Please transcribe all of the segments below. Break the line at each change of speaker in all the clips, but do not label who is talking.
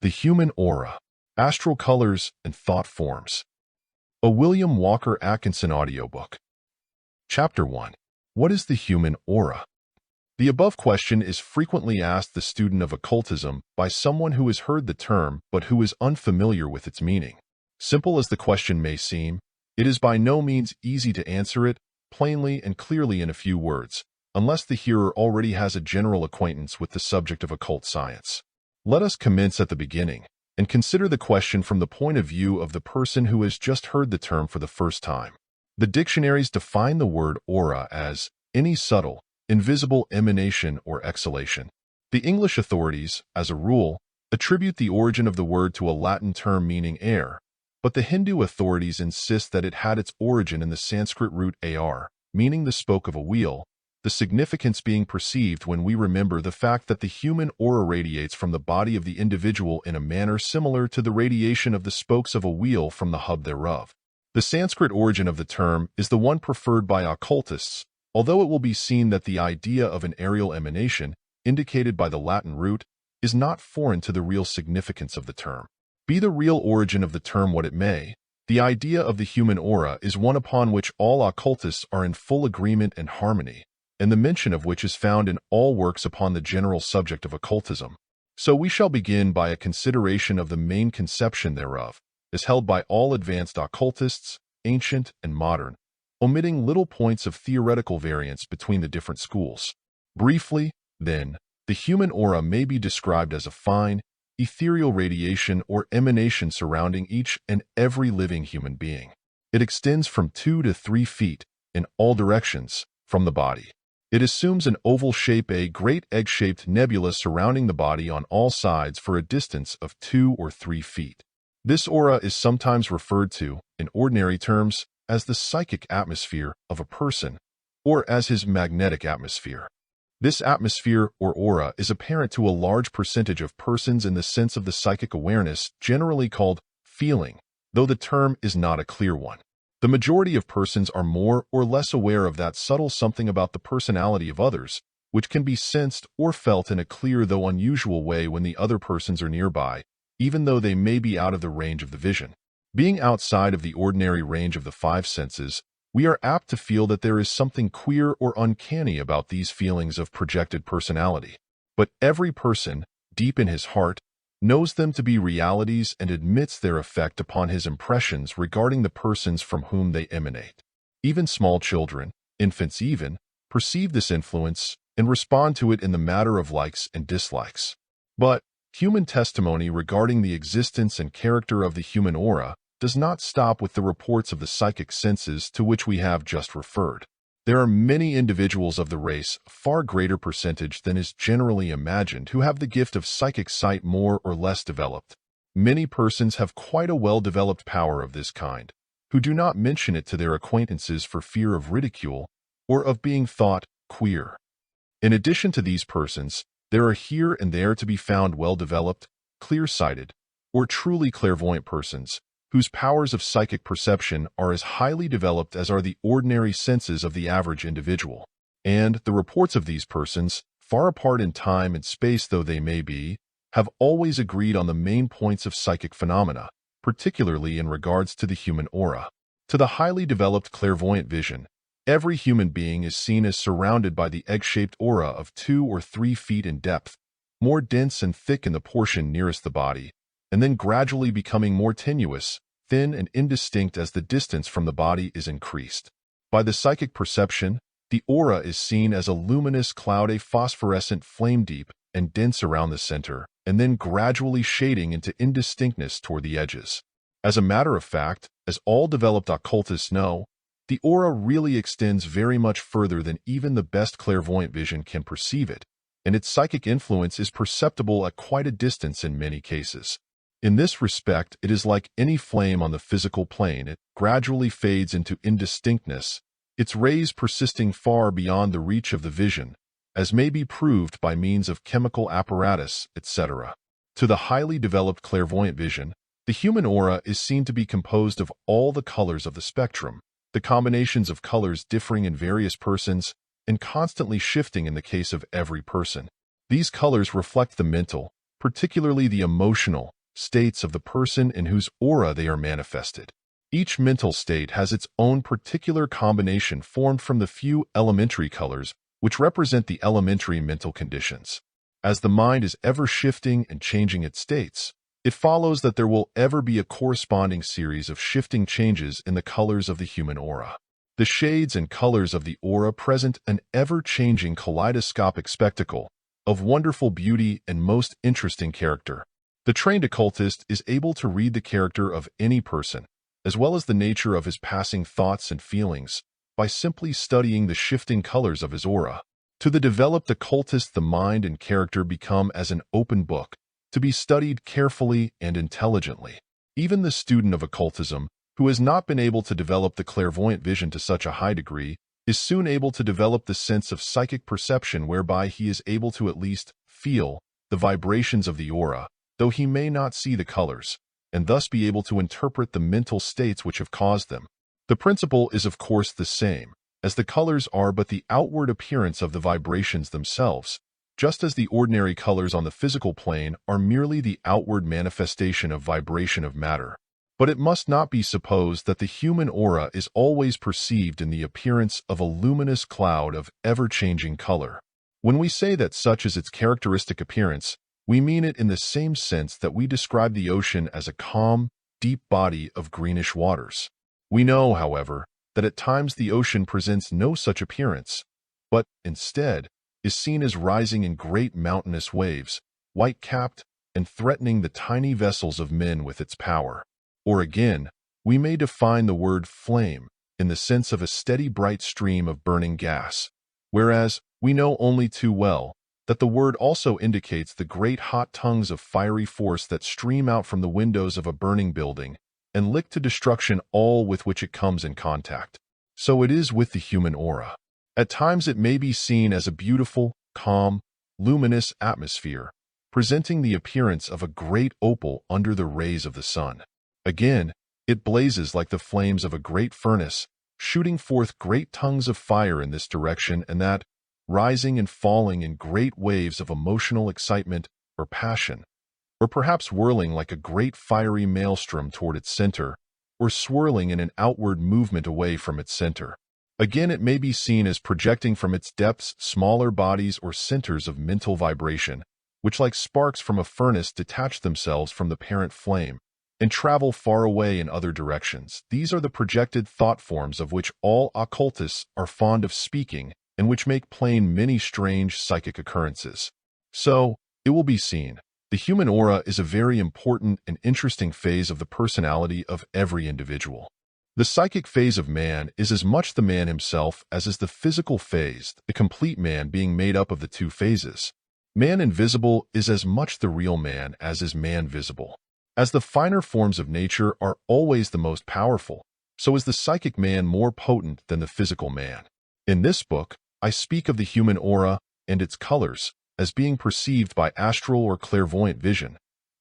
The Human Aura, Astral Colors and Thought Forms. A William Walker Atkinson audiobook. Chapter 1. What is the human aura? The above question is frequently asked the student of occultism by someone who has heard the term but who is unfamiliar with its meaning. Simple as the question may seem, it is by no means easy to answer it plainly and clearly in a few words, unless the hearer already has a general acquaintance with the subject of occult science. Let us commence at the beginning and consider the question from the point of view of the person who has just heard the term for the first time. The dictionaries define the word aura as any subtle, invisible emanation or exhalation. The English authorities, as a rule, attribute the origin of the word to a Latin term meaning air, but the Hindu authorities insist that it had its origin in the Sanskrit root ar, meaning the spoke of a wheel, the significance being perceived when we remember the fact that the human aura radiates from the body of the individual in a manner similar to the radiation of the spokes of a wheel from the hub thereof. The Sanskrit origin of the term is the one preferred by occultists, although it will be seen that the idea of an aerial emanation, indicated by the Latin root, is not foreign to the real significance of the term. Be the real origin of the term what it may, the idea of the human aura is one upon which all occultists are in full agreement and harmony, and the mention of which is found in all works upon the general subject of occultism. So we shall begin by a consideration of the main conception thereof, as held by all advanced occultists, ancient and modern, omitting little points of theoretical variance between the different schools. Briefly, then, the human aura may be described as a fine, ethereal radiation or emanation surrounding each and every living human being. It extends from 2 to 3 feet, in all directions, from the body. It assumes an oval shape, a great egg-shaped nebula surrounding the body on all sides for a distance of 2 or 3 feet. This aura is sometimes referred to, in ordinary terms, as the psychic atmosphere of a person, or as his magnetic atmosphere. This atmosphere or aura is apparent to a large percentage of persons in the sense of the psychic awareness generally called feeling, though the term is not a clear one. The majority of persons are more or less aware of that subtle something about the personality of others, which can be sensed or felt in a clear though unusual way when the other persons are nearby, even though they may be out of the range of the vision. Being outside of the ordinary range of the 5 senses, we are apt to feel that there is something queer or uncanny about these feelings of projected personality. But every person, deep in his heart, knows them to be realities and admits their effect upon his impressions regarding the persons from whom they emanate. Even small children, infants even, perceive this influence and respond to it in the matter of likes and dislikes. But human testimony regarding the existence and character of the human aura does not stop with the reports of the psychic senses to which we have just referred. There are many individuals of the race, a far greater percentage than is generally imagined, who have the gift of psychic sight more or less developed. Many persons have quite a well-developed power of this kind, who do not mention it to their acquaintances for fear of ridicule or of being thought queer. In addition to these persons, there are here and there to be found well-developed, clear-sighted, or truly clairvoyant persons, whose powers of psychic perception are as highly developed as are the ordinary senses of the average individual. And the reports of these persons, far apart in time and space though they may be, have always agreed on the main points of psychic phenomena, particularly in regards to the human aura. To the highly developed clairvoyant vision, every human being is seen as surrounded by the egg-shaped aura of 2 or 3 feet in depth, more dense and thick in the portion nearest the body, and then gradually becoming more tenuous, thin and indistinct as the distance from the body is increased. By the psychic perception, the aura is seen as a luminous cloud, a phosphorescent flame deep and dense around the center, and then gradually shading into indistinctness toward the edges. As a matter of fact, as all developed occultists know, the aura really extends very much further than even the best clairvoyant vision can perceive it, and its psychic influence is perceptible at quite a distance in many cases. In this respect, it is like any flame on the physical plane. It gradually fades into indistinctness, its rays persisting far beyond the reach of the vision, as may be proved by means of chemical apparatus, etc. To the highly developed clairvoyant vision, the human aura is seen to be composed of all the colors of the spectrum, the combinations of colors differing in various persons and constantly shifting in the case of every person. These colors reflect the mental, particularly the emotional states of the person in whose aura they are manifested. Each mental state has its own particular combination formed from the few elementary colors which represent the elementary mental conditions. As the mind is ever shifting and changing its states, it follows that there will ever be a corresponding series of shifting changes in the colors of the human aura. The shades and colors of the aura present an ever-changing kaleidoscopic spectacle of wonderful beauty and most interesting character. The trained occultist is able to read the character of any person, as well as the nature of his passing thoughts and feelings, by simply studying the shifting colors of his aura. To the developed occultist, the mind and character become as an open book, to be studied carefully and intelligently. Even the student of occultism, who has not been able to develop the clairvoyant vision to such a high degree, is soon able to develop the sense of psychic perception whereby he is able to at least feel the vibrations of the aura, though he may not see the colors, and thus be able to interpret the mental states which have caused them. The principle is of course the same, as the colors are but the outward appearance of the vibrations themselves, just as the ordinary colors on the physical plane are merely the outward manifestation of vibration of matter. But it must not be supposed that the human aura is always perceived in the appearance of a luminous cloud of ever-changing color. When we say that such is its characteristic appearance, we mean it in the same sense that we describe the ocean as a calm, deep body of greenish waters. We know, however, that at times the ocean presents no such appearance, but, instead, is seen as rising in great mountainous waves, white-capped and threatening the tiny vessels of men with its power. Or again, we may define the word flame in the sense of a steady bright stream of burning gas, whereas we know only too well that the word also indicates the great hot tongues of fiery force that stream out from the windows of a burning building and lick to destruction all with which it comes in contact. So it is with the human aura. At times it may be seen as a beautiful, calm, luminous atmosphere, presenting the appearance of a great opal under the rays of the sun. Again, it blazes like the flames of a great furnace, shooting forth great tongues of fire in this direction and that, rising and falling in great waves of emotional excitement or passion, or perhaps whirling like a great fiery maelstrom toward its center, or swirling in an outward movement away from its center. Again, it may be seen as projecting from its depths smaller bodies or centers of mental vibration, which like sparks from a furnace detach themselves from the parent flame and travel far away in other directions. These are the projected thought forms of which all occultists are fond of speaking and which make plain many strange psychic occurrences. So, it will be seen, the human aura is a very important and interesting phase of the personality of every individual. The psychic phase of man is as much the man himself as is the physical phase, the complete man being made up of the two phases. Man invisible is as much the real man as is man visible. As the finer forms of nature are always the most powerful, so is the psychic man more potent than the physical man. In this book, I speak of the human aura and its colors as being perceived by astral or clairvoyant vision,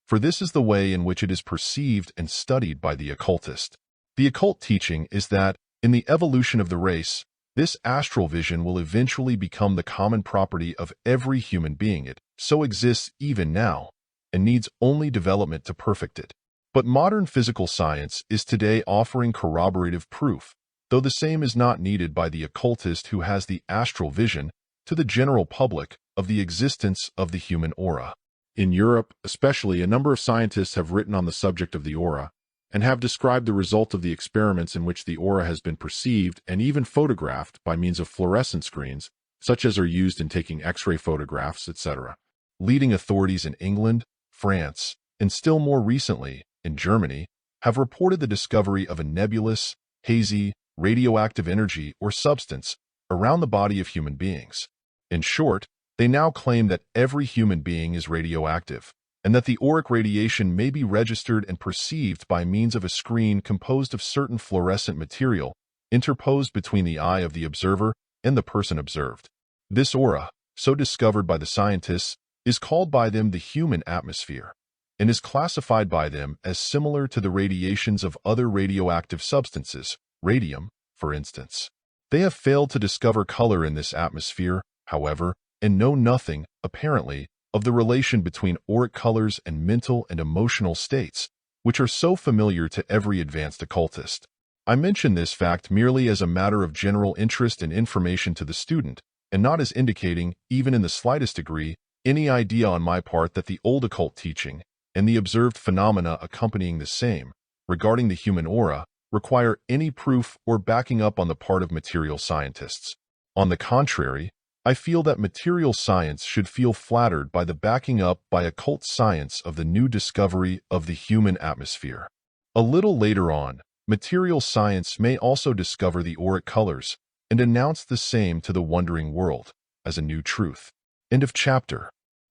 for this is the way in which it is perceived and studied by the occultist. The occult teaching is that, in the evolution of the race, this astral vision will eventually become the common property of every human being. It so exists even now, and needs only development to perfect it. But modern physical science is today offering corroborative proof, though the same is not needed by the occultist who has the astral vision, to the general public, of the existence of the human aura. In Europe, especially, a number of scientists have written on the subject of the aura, and have described the result of the experiments in which the aura has been perceived and even photographed by means of fluorescent screens, such as are used in taking X-ray photographs, etc. Leading authorities in England, France, and still more recently, in Germany, have reported the discovery of a nebulous, hazy, radioactive energy or substance around the body of human beings. In short, they now claim that every human being is radioactive, and that the auric radiation may be registered and perceived by means of a screen composed of certain fluorescent material interposed between the eye of the observer and the person observed. This aura, so discovered by the scientists, is called by them the human atmosphere, and is classified by them as similar to the radiations of other radioactive substances, radium, for instance. They have failed to discover color in this atmosphere, however, and know nothing, apparently, of the relation between auric colors and mental and emotional states, which are so familiar to every advanced occultist. I mention this fact merely as a matter of general interest and information to the student, and not as indicating, even in the slightest degree, any idea on my part that the old occult teaching and the observed phenomena accompanying the same, regarding the human aura, require any proof or backing up on the part of material scientists. On the contrary, I feel that material science should feel flattered by the backing up by occult science of the new discovery of the human atmosphere. A little later on, material science may also discover the auric colors and announce the same to the wondering world as a new truth. End of chapter.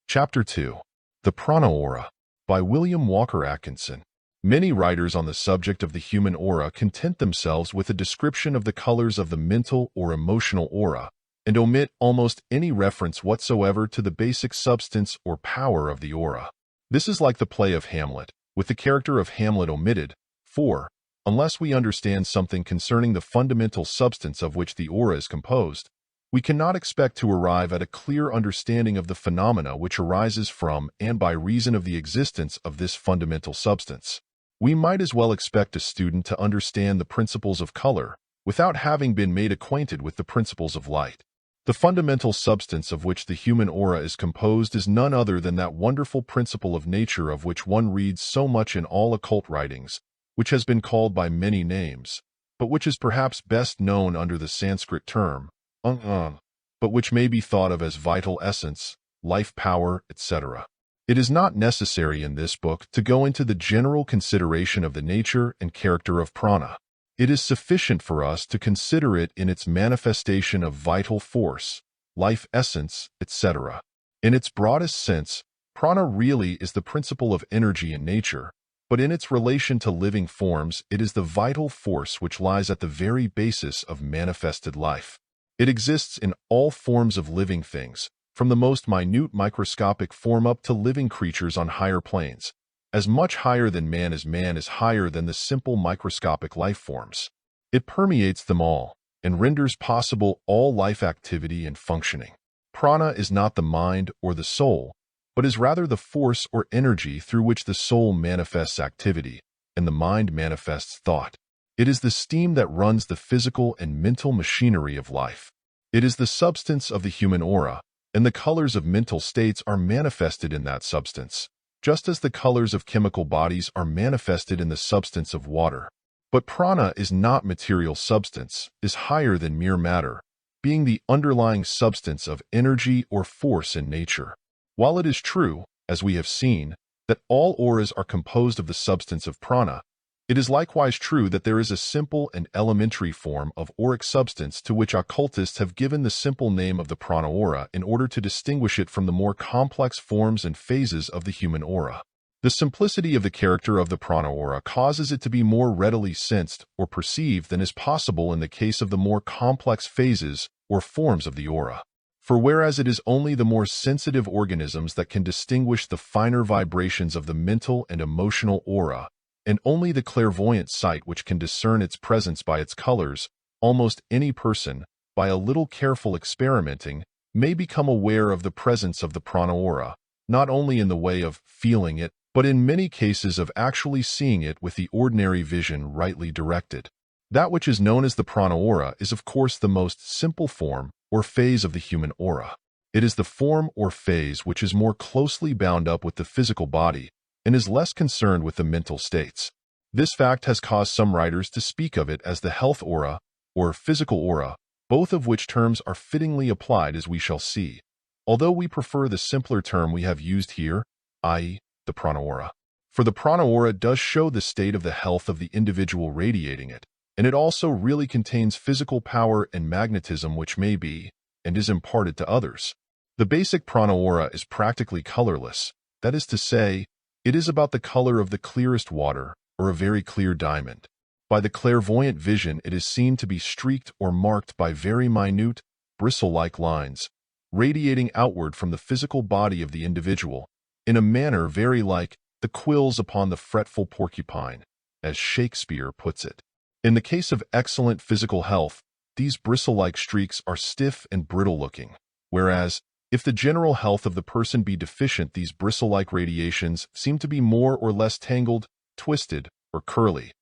Chapter 2. The Prana Aura, by William Walker Atkinson. Many writers on the subject of the human aura content themselves with a description of the colors of the mental or emotional aura, and omit almost any reference whatsoever to the basic substance or power of the aura. This is like the play of Hamlet, with the character of Hamlet omitted, for, unless we understand something concerning the fundamental substance of which the aura is composed, we cannot expect to arrive at a clear understanding of the phenomena which arises from and by reason of the existence of this fundamental substance. We might as well expect a student to understand the principles of color without having been made acquainted with the principles of light. The fundamental substance of which the human aura is composed is none other than that wonderful principle of nature of which one reads so much in all occult writings, which has been called by many names, but which is perhaps best known under the Sanskrit term, but which may be thought of as vital essence, life power, etc. It is not necessary in this book to go into the general consideration of the nature and character of prana. It is sufficient for us to consider it in its manifestation of vital force, life essence, etc. In its broadest sense, prana really is the principle of energy in nature, but in its relation to living forms, it is the vital force which lies at the very basis of manifested life. It exists in all forms of living things, from the most minute microscopic form up to living creatures on higher planes. As much higher than man is higher than the simple microscopic life forms. It permeates them all, and renders possible all life activity and functioning. Prana is not the mind or the soul, but is rather the force or energy through which the soul manifests activity, and the mind manifests thought. It is the steam that runs the physical and mental machinery of life. It is the substance of the human aura, and the colors of mental states are manifested in that substance, just as the colors of chemical bodies are manifested in the substance of water. But prana is not material substance, is higher than mere matter, being the underlying substance of energy or force in nature. While it is true, as we have seen, that all auras are composed of the substance of prana, it is likewise true that there is a simple and elementary form of auric substance to which occultists have given the simple name of the prana aura in order to distinguish it from the more complex forms and phases of the human aura. The simplicity of the character of the prana aura causes it to be more readily sensed or perceived than is possible in the case of the more complex phases or forms of the aura. For whereas it is only the more sensitive organisms that can distinguish the finer vibrations of the mental and emotional aura, and only the clairvoyant sight which can discern its presence by its colors, almost any person, by a little careful experimenting, may become aware of the presence of the prana aura, not only in the way of feeling it, but in many cases of actually seeing it with the ordinary vision rightly directed. That which is known as the prana aura is of course the most simple form or phase of the human aura. It is the form or phase which is more closely bound up with the physical body, and is less concerned with the mental states. This fact has caused some writers to speak of it as the health aura or physical aura, both of which terms are fittingly applied as we shall see, although we prefer the simpler term we have used here, i.e., the prana aura. For the prana aura does show the state of the health of the individual radiating it, and it also really contains physical power and magnetism which may be, and is imparted to others. The basic prana aura is practically colorless, that is to say, it is about the color of the clearest water, or a very clear diamond. By the clairvoyant vision it is seen to be streaked or marked by very minute, bristle-like lines, radiating outward from the physical body of the individual, in a manner very like the quills upon the fretful porcupine, as Shakespeare puts it. In the case of excellent physical health, these bristle-like streaks are stiff and brittle-looking, whereas, If the general health of the person be deficient, these bristle-like radiations seem to be more or less tangled, twisted, or curly,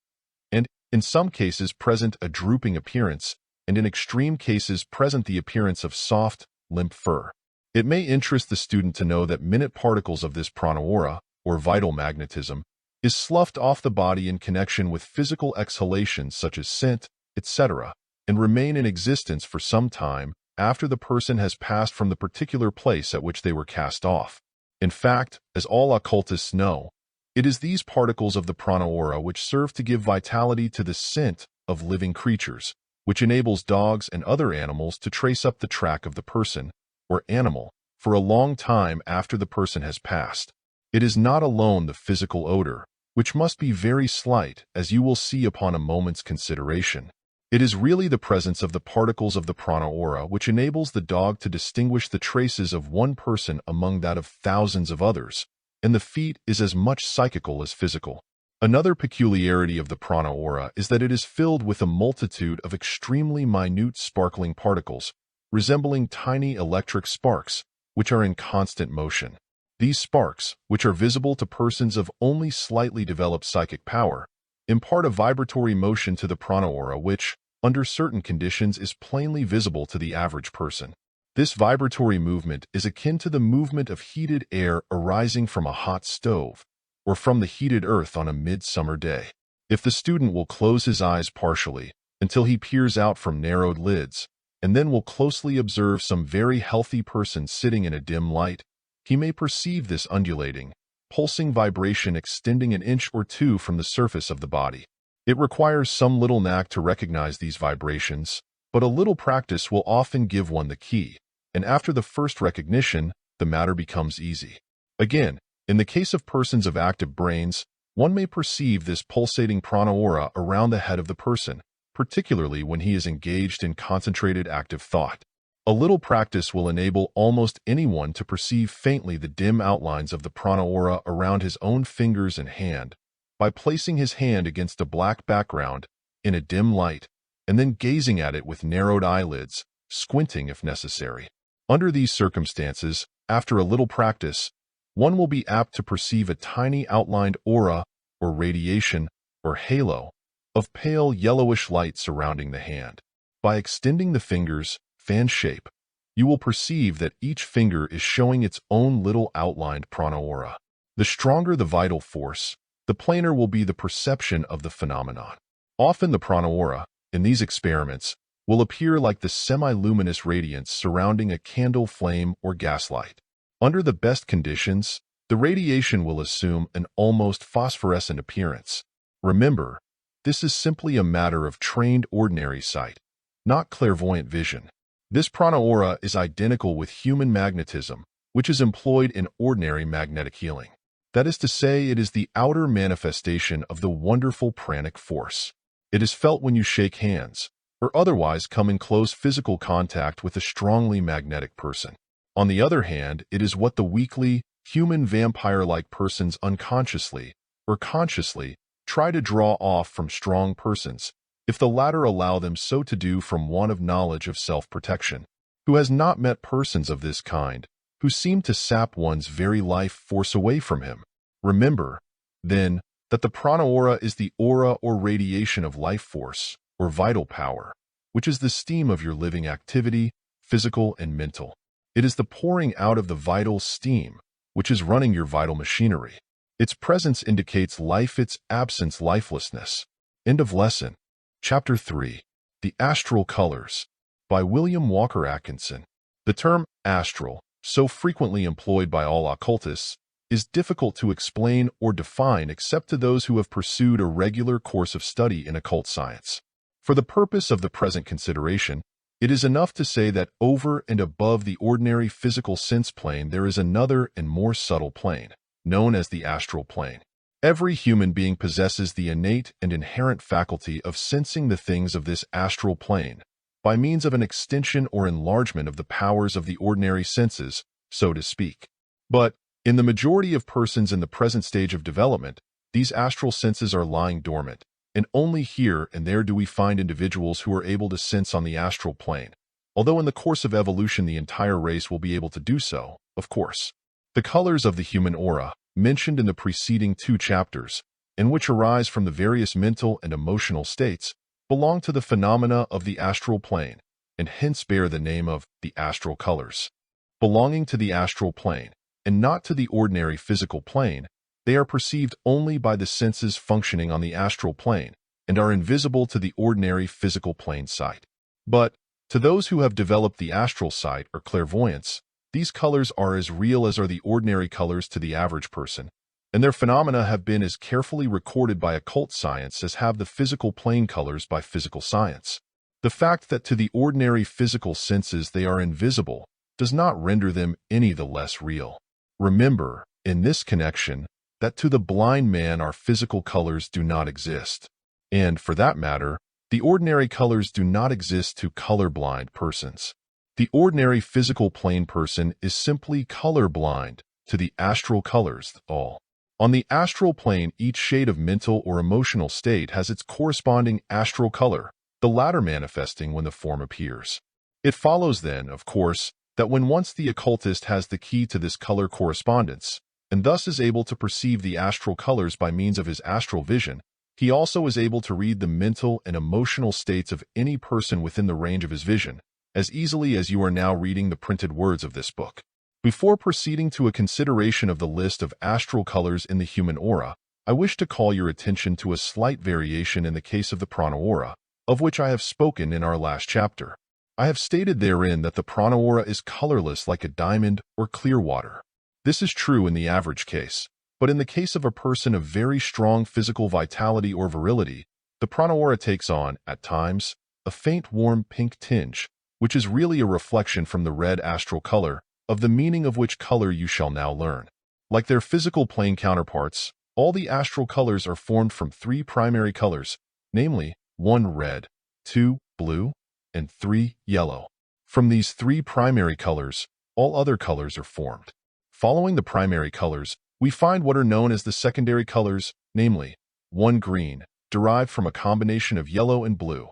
and, in some cases, present a drooping appearance, and in extreme cases present the appearance of soft, limp fur. It may interest the student to know that minute particles of this prana aura, or vital magnetism, is sloughed off the body in connection with physical exhalations such as scent, etc., and remain in existence for some time after the person has passed from the particular place at which they were cast off. In fact, as all occultists know, it is these particles of the prana aura which serve to give vitality to the scent of living creatures, which enables dogs and other animals to trace up the track of the person, or animal, for a long time after the person has passed. It is not alone the physical odor, which must be very slight, as you will see upon a moment's consideration. It is really the presence of the particles of the prana aura which enables the dog to distinguish the traces of one person among that of thousands of others, and the feat is as much psychical as physical. Another peculiarity of the prana aura is that it is filled with a multitude of extremely minute sparkling particles, resembling tiny electric sparks, which are in constant motion. These sparks, which are visible to persons of only slightly developed psychic power, impart a vibratory motion to the prana aura which, under certain conditions, is plainly visible to the average person. This vibratory movement is akin to the movement of heated air arising from a hot stove, or from the heated earth on a midsummer day. If the student will close his eyes partially until he peers out from narrowed lids, and then will closely observe some very healthy person sitting in a dim light, he may perceive this undulating, pulsing vibration extending an inch or two from the surface of the body. It requires some little knack to recognize these vibrations, but a little practice will often give one the key, and after the first recognition, the matter becomes easy. Again, in the case of persons of active brains, one may perceive this pulsating prana aura around the head of the person, particularly when he is engaged in concentrated active thought. A little practice will enable almost anyone to perceive faintly the dim outlines of the prana aura around his own fingers and hand, by placing his hand against a black background in a dim light, and then gazing at it with narrowed eyelids, squinting if necessary. Under these circumstances, after a little practice, one will be apt to perceive a tiny outlined aura, or radiation, or halo, of pale yellowish light surrounding the hand. By extending the fingers, fan shape, you will perceive that each finger is showing its own little outlined prana aura. The stronger the vital force, the plainer will be the perception of the phenomenon. Often the prana aura, in these experiments, will appear like the semi-luminous radiance surrounding a candle flame or gaslight. Under the best conditions, the radiation will assume an almost phosphorescent appearance. Remember, this is simply a matter of trained ordinary sight, not clairvoyant vision. This prana aura is identical with human magnetism, which is employed in ordinary magnetic healing. That is to say, it is the outer manifestation of the wonderful pranic force. It is felt when you shake hands, or otherwise come in close physical contact with a strongly magnetic person. On the other hand, it is what the weakly, human vampire-like persons unconsciously, or consciously, try to draw off from strong persons, if the latter allow them so to do from want of knowledge of self-protection. Who has not met persons of this kind, who seem to sap one's very life force away from him? Remember, then, that the prana aura is the aura or radiation of life force, or vital power, which is the steam of your living activity, physical and mental. It is the pouring out of the vital steam, which is running your vital machinery. Its presence indicates life, its absence lifelessness. End of lesson. Chapter 3. The Astral Colors, by William Walker Atkinson. The term astral, so frequently employed by all occultists, is difficult to explain or define except to those who have pursued a regular course of study in occult science. For the purpose of the present consideration, it is enough to say that over and above the ordinary physical sense plane there is another and more subtle plane, known as the astral plane. Every human being possesses the innate and inherent faculty of sensing the things of this astral plane, by means of an extension or enlargement of the powers of the ordinary senses, so to speak. But, in the majority of persons in the present stage of development, these astral senses are lying dormant, and only here and there do we find individuals who are able to sense on the astral plane, although in the course of evolution the entire race will be able to do so, of course. The colors of the human aura, mentioned in the preceding 2 chapters, and which arise from the various mental and emotional states, belong to the phenomena of the astral plane, and hence bear the name of the astral colors. Belonging to the astral plane, and not to the ordinary physical plane, they are perceived only by the senses functioning on the astral plane, and are invisible to the ordinary physical plane sight. But, to those who have developed the astral sight or clairvoyance, these colors are as real as are the ordinary colors to the average person, and their phenomena have been as carefully recorded by occult science as have the physical plane colors by physical science. The fact that to the ordinary physical senses they are invisible does not render them any the less real. Remember, in this connection, that to the blind man our physical colors do not exist. And, for that matter, the ordinary colors do not exist to colorblind persons. The ordinary physical plane person is simply colorblind to the astral colors, all. On the astral plane, each shade of mental or emotional state has its corresponding astral color, the latter manifesting when the form appears. It follows then, of course, that when once the occultist has the key to this color correspondence, and thus is able to perceive the astral colors by means of his astral vision, he also is able to read the mental and emotional states of any person within the range of his vision, as easily as you are now reading the printed words of this book. Before proceeding to a consideration of the list of astral colors in the human aura, I wish to call your attention to a slight variation in the case of the Prana Aura, of which I have spoken in our last chapter. I have stated therein that the Prana Aura is colorless like a diamond or clear water. This is true in the average case, but in the case of a person of very strong physical vitality or virility, the Prana Aura takes on, at times, a faint warm pink tinge, which is really a reflection from the red astral color, of the meaning of which color you shall now learn. Like their physical plane counterparts, all the astral colors are formed from 3 primary colors, namely, 1 red, 2 blue, and 3 yellow. From these 3 primary colors, all other colors are formed. Following the primary colors, we find what are known as the secondary colors, namely, 1 green, derived from a combination of yellow and blue,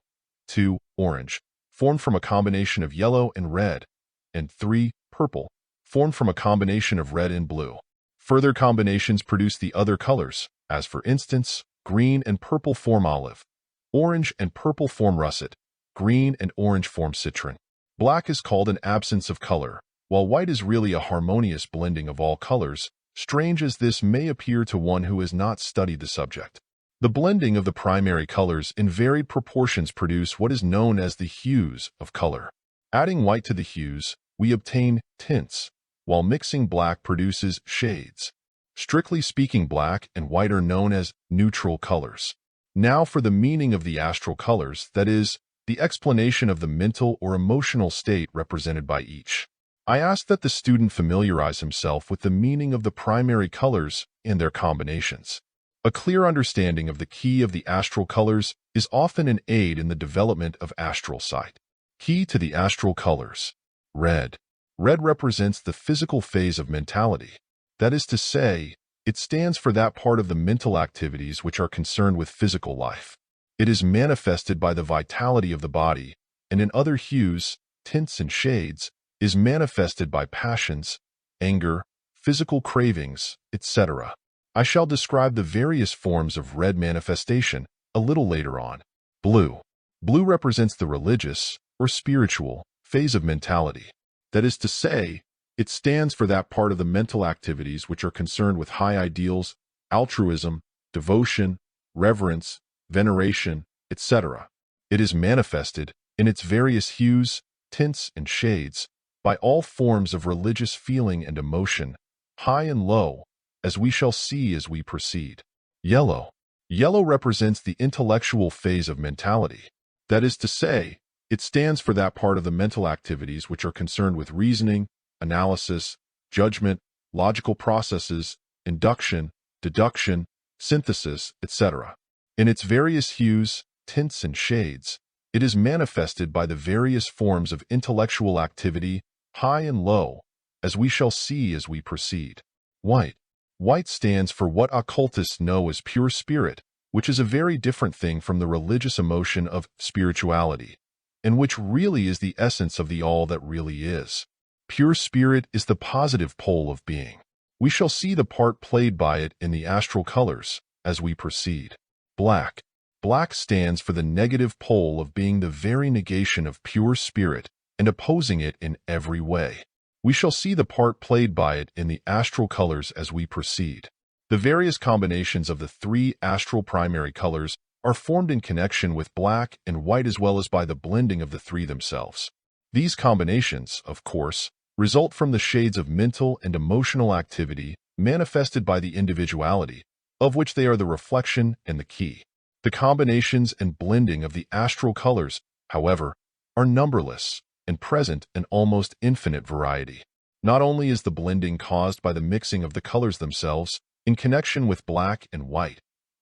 2 orange, formed from a combination of yellow and red, and 3 purple, formed from a combination of red and blue. Further combinations produce the other colors, as for instance, green and purple form olive, orange and purple form russet, green and orange form citron. Black is called an absence of color, while white is really a harmonious blending of all colors, strange as this may appear to one who has not studied the subject. The blending of the primary colors in varied proportions produce what is known as the hues of color. Adding white to the hues, we obtain tints, while mixing black produces shades. Strictly speaking, black and white are known as neutral colors. Now for the meaning of the astral colors, that is, the explanation of the mental or emotional state represented by each. I ask that the student familiarize himself with the meaning of the primary colors and their combinations. A clear understanding of the key of the astral colors is often an aid in the development of astral sight. Key to the astral colors. Red. Red represents the physical phase of mentality. That is to say, it stands for that part of the mental activities which are concerned with physical life. It is manifested by the vitality of the body, and in other hues, tints, and shades, is manifested by passions, anger, physical cravings, etc. I shall describe the various forms of red manifestation a little later on. Blue. Blue represents the religious, or spiritual, phase of mentality. That is to say, it stands for that part of the mental activities which are concerned with high ideals, altruism, devotion, reverence, veneration, etc. It is manifested, in its various hues, tints, and shades, by all forms of religious feeling and emotion, high and low, as we shall see as we proceed. Yellow. Yellow represents the intellectual phase of mentality. That is to say, it stands for that part of the mental activities which are concerned with reasoning, analysis, judgment, logical processes, induction, deduction, synthesis, etc. In its various hues, tints, and shades, it is manifested by the various forms of intellectual activity, high and low, as we shall see as we proceed. White. White stands for what occultists know as pure spirit, which is a very different thing from the religious emotion of spirituality. and which really is the essence of the all that really is. Pure spirit is the positive pole of being. We shall see the part played by it in the astral colors as we proceed. Black. Black stands for the negative pole of being the very negation of pure spirit and opposing it in every way. We shall see the part played by it in the astral colors as we proceed. The various combinations of the three astral primary colors are formed in connection with black and white as well as by the blending of the three themselves. These combinations, of course, result from the shades of mental and emotional activity manifested by the individuality, of which they are the reflection and the key. The combinations and blending of the astral colors, however, are numberless and present in almost infinite variety. Not only is the blending caused by the mixing of the colors themselves in connection with black and white,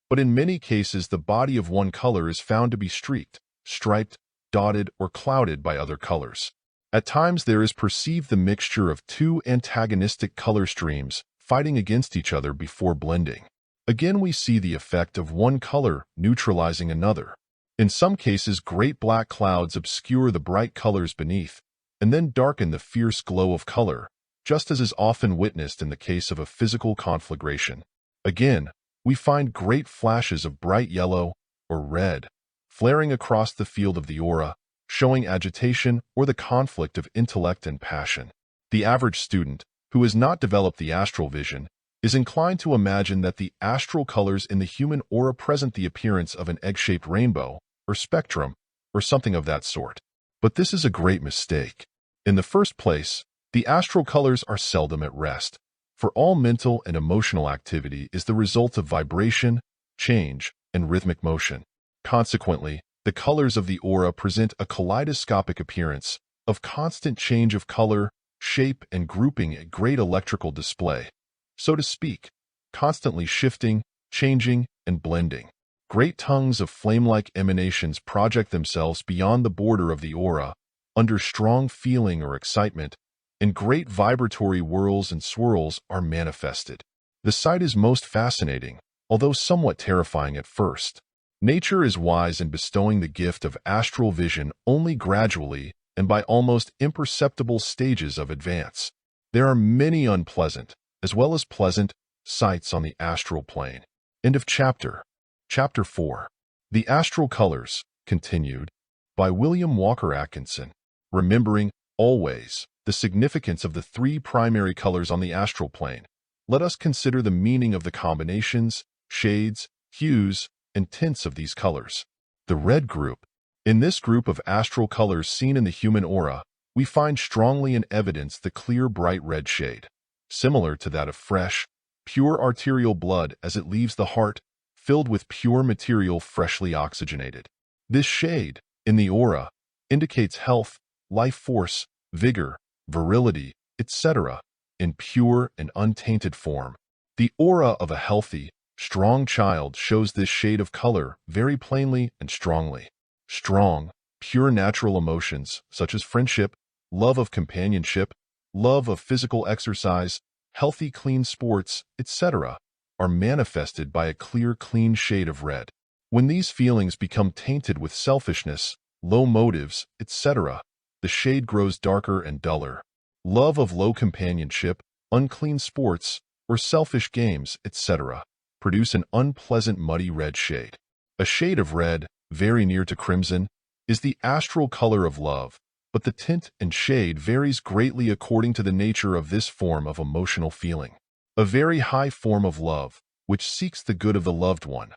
but in many cases the body of one color is found to be streaked, striped, dotted, or clouded by other colors. At times there is perceived the mixture of two antagonistic color streams fighting against each other before blending. Again we see the effect of one color neutralizing another. In some cases great black clouds obscure the bright colors beneath, and then darken the fierce glow of color, just as is often witnessed in the case of a physical conflagration. Again, we find great flashes of bright yellow or red flaring across the field of the aura, showing agitation or the conflict of intellect and passion. The average student, who has not developed the astral vision, is inclined to imagine that the astral colors in the human aura present the appearance of an egg-shaped rainbow, or spectrum, or something of that sort. But this is a great mistake. In the first place, the astral colors are seldom at rest, for all mental and emotional activity is the result of vibration, change, and rhythmic motion. Consequently, the colors of the aura present a kaleidoscopic appearance of constant change of color, shape, and grouping at great electrical display, so to speak, constantly shifting, changing, and blending. Great tongues of flame-like emanations project themselves beyond the border of the aura, under strong feeling or excitement, and great vibratory whirls and swirls are manifested. The sight is most fascinating, although somewhat terrifying at first. Nature is wise in bestowing the gift of astral vision only gradually and by almost imperceptible stages of advance. There are many unpleasant, as well as pleasant, sights on the astral plane. End of chapter. Chapter 4. The Astral Colors, continued, by William Walker Atkinson. Remembering, always, the significance of the three primary colors on the astral plane, let us consider the meaning of the combinations, shades, hues, and tints of these colors. The red group. In this group of astral colors seen in the human aura, we find strongly in evidence the clear bright red shade, similar to that of fresh, pure arterial blood as it leaves the heart, filled with pure material freshly oxygenated. This shade, in the aura, indicates health, life force, vigor, virility, etc., in pure and untainted form. The aura of a healthy, strong child shows this shade of color very plainly and strongly. Strong, pure natural emotions such as friendship, love of companionship, love of physical exercise, healthy clean sports, etc., are manifested by a clear clean shade of red. When these feelings become tainted with selfishness, low motives, etc., the shade grows darker and duller. Love of low companionship, unclean sports, or selfish games, etc., produce an unpleasant muddy red shade. A shade of red, very near to crimson, is the astral color of love, but the tint and shade varies greatly according to the nature of this form of emotional feeling. A very high form of love, which seeks the good of the loved one,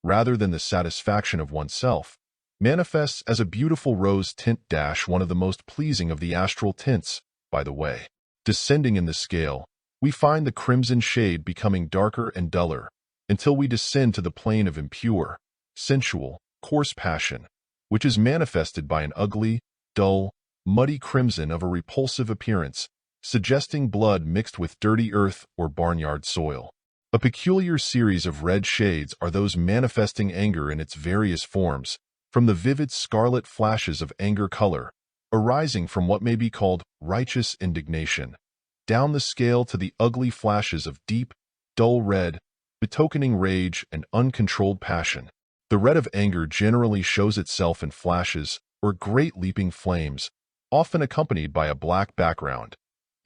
rather than the satisfaction of oneself, manifests as a beautiful rose tint. One of the most pleasing of the astral tints, by the way. Descending in the scale, we find the crimson shade becoming darker and duller, until we descend to the plane of impure, sensual, coarse passion, which is manifested by an ugly, dull, muddy crimson of a repulsive appearance, suggesting blood mixed with dirty earth or barnyard soil. A peculiar series of red shades are those manifesting anger in its various forms, from the vivid scarlet flashes of anger color, arising from what may be called righteous indignation, down the scale to the ugly flashes of deep, dull red, betokening rage and uncontrolled passion. The red of anger generally shows itself in flashes, or great leaping flames, often accompanied by a black background,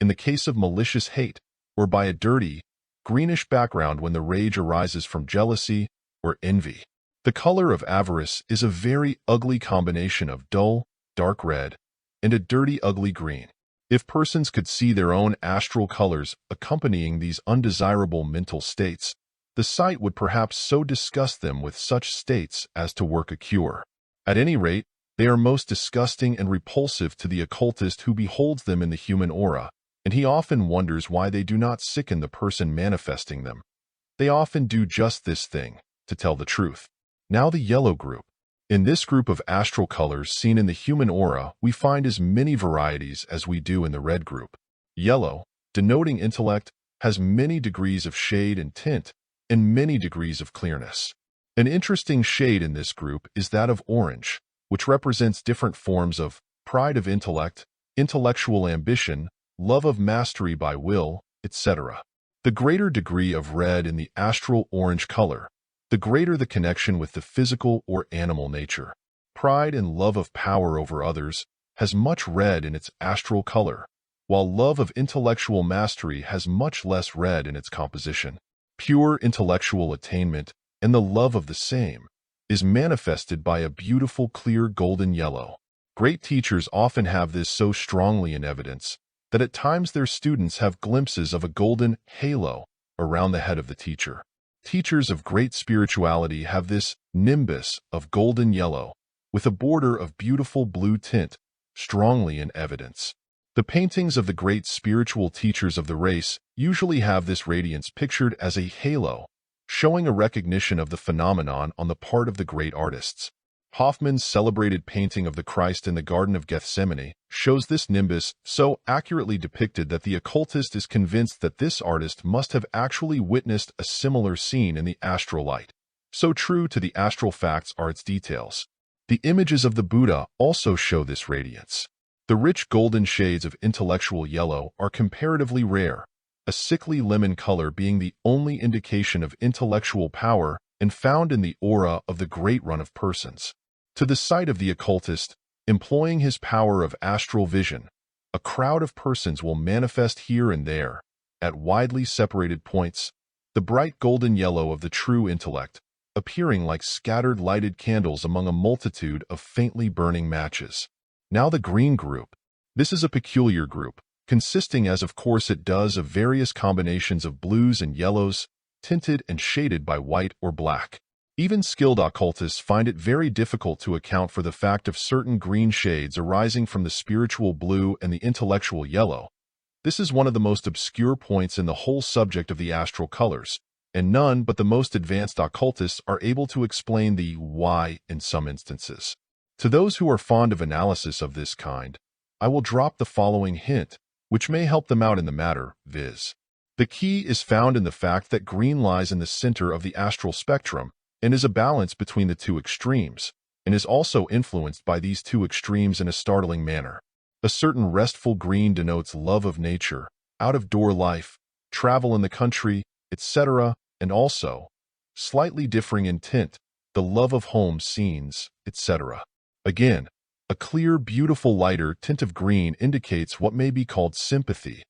in the case of malicious hate, or by a dirty, greenish background when the rage arises from jealousy or envy. The color of avarice is a very ugly combination of dull, dark red, and a dirty, ugly green. If persons could see their own astral colors accompanying these undesirable mental states, the sight would perhaps so disgust them with such states as to work a cure. At any rate, they are most disgusting and repulsive to the occultist who beholds them in the human aura, and he often wonders why they do not sicken the person manifesting them. They often do just this thing, to tell the truth. Now the yellow group. In this group of astral colors seen in the human aura, we find as many varieties as we do in the red group. Yellow, denoting intellect, has many degrees of shade and tint, and many degrees of clearness. An interesting shade in this group is that of orange, which represents different forms of pride of intellect, intellectual ambition, love of mastery by will, etc. The greater degree of red in the astral orange color, the greater the connection with the physical or animal nature. Pride and love of power over others has much red in its astral color, while love of intellectual mastery has much less red in its composition. Pure intellectual attainment and the love of the same is manifested by a beautiful clear golden yellow. Great teachers often have this so strongly in evidence that at times their students have glimpses of a golden halo around the head of the teacher. Teachers of great spirituality have this nimbus of golden yellow with a border of beautiful blue tint strongly in evidence. The paintings of the great spiritual teachers of the race usually have this radiance pictured as a halo, showing a recognition of the phenomenon on the part of the great artists. Hoffman's celebrated painting of the Christ in the Garden of Gethsemane shows this nimbus so accurately depicted that the occultist is convinced that this artist must have actually witnessed a similar scene in the astral light. So true to the astral facts are its details. The images of the Buddha also show this radiance. The rich golden shades of intellectual yellow are comparatively rare, a sickly lemon color being the only indication of intellectual power and found in the aura of the great run of persons. To the sight of the occultist, employing his power of astral vision, a crowd of persons will manifest here and there, at widely separated points, the bright golden yellow of the true intellect, appearing like scattered lighted candles among a multitude of faintly burning matches. Now the green group. This is a peculiar group, consisting as of course it does of various combinations of blues and yellows, tinted and shaded by white or black. Even skilled occultists find it very difficult to account for the fact of certain green shades arising from the spiritual blue and the intellectual yellow. This is one of the most obscure points in the whole subject of the astral colors, and none but the most advanced occultists are able to explain the why in some instances. To those who are fond of analysis of this kind, I will drop the following hint, which may help them out in the matter, viz. The key is found in the fact that green lies in the center of the astral spectrum, and is a balance between the two extremes, and is also influenced by these two extremes in a startling manner. A certain restful green denotes love of nature, out-of-door life, travel in the country, etc., and also, slightly differing in tint, the love of home scenes, etc. Again, a clear, beautiful lighter tint of green indicates what may be called sympathy,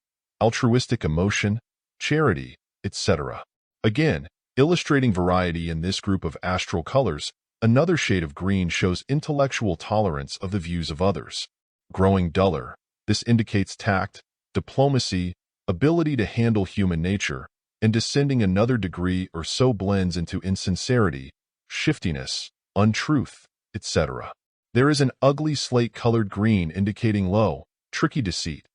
altruistic emotion, charity, etc. Again, illustrating variety in this group of astral colors, another shade of green shows intellectual tolerance of the views of others. Growing duller, this indicates tact, diplomacy, ability to handle human nature, and descending another degree or so blends into insincerity, shiftiness, untruth, etc. There is an ugly slate-colored green indicating low, tricky deceit.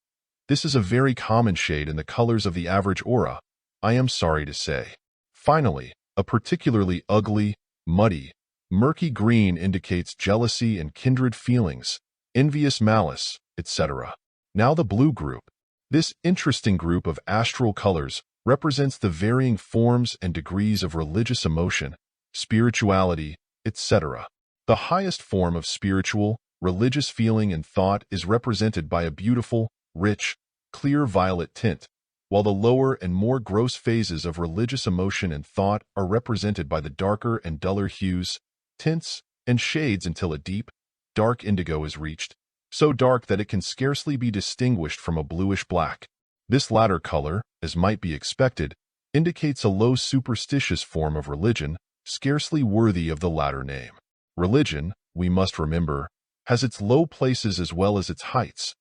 This is a very common shade in the colors of the average aura, I am sorry to say. Finally, a particularly ugly, muddy, murky green indicates jealousy and kindred feelings, envious malice, etc. Now the blue group. This interesting group of astral colors represents the varying forms and degrees of religious emotion, spirituality, etc. The highest form of spiritual, religious feeling and thought is represented by a beautiful, rich, clear violet tint, while the lower and more gross phases of religious emotion and thought are represented by the darker and duller hues, tints, and shades until a deep, dark indigo is reached, so dark that it can scarcely be distinguished from a bluish black. This latter color, as might be expected, indicates a low superstitious form of religion, scarcely worthy of the latter name. Religion, we must remember, has its low places as well as its heights.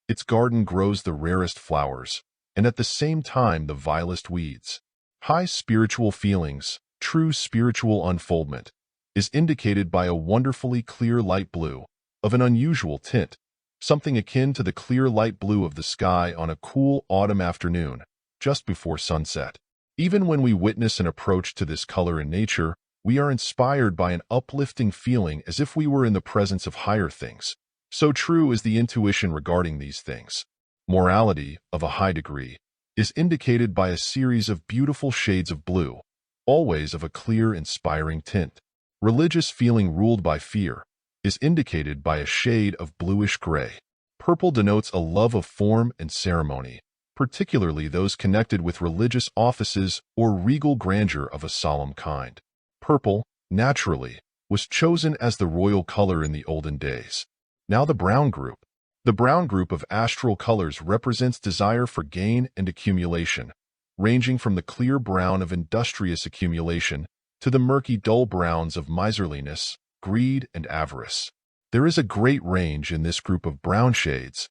Its garden grows the rarest flowers, and at the same time the vilest weeds. High spiritual feelings, true spiritual unfoldment, is indicated by a wonderfully clear light blue, of an unusual tint, something akin to the clear light blue of the sky on a cool autumn afternoon, just before sunset. Even when we witness an approach to this color in nature, we are inspired by an uplifting feeling as if we were in the presence of higher things. So true is the intuition regarding these things. Morality, of a high degree, is indicated by a series of beautiful shades of blue, always of a clear, inspiring tint. Religious feeling ruled by fear is indicated by a shade of bluish gray. Purple denotes a love of form and ceremony, particularly those connected with religious offices or regal grandeur of a solemn kind. Purple, naturally, was chosen as the royal color in the olden days. Now the brown group. The brown group of astral colors represents desire for gain and accumulation, ranging from the clear brown of industrious accumulation to the murky dull browns of miserliness, greed, and avarice. There is a great range in this group of brown shades,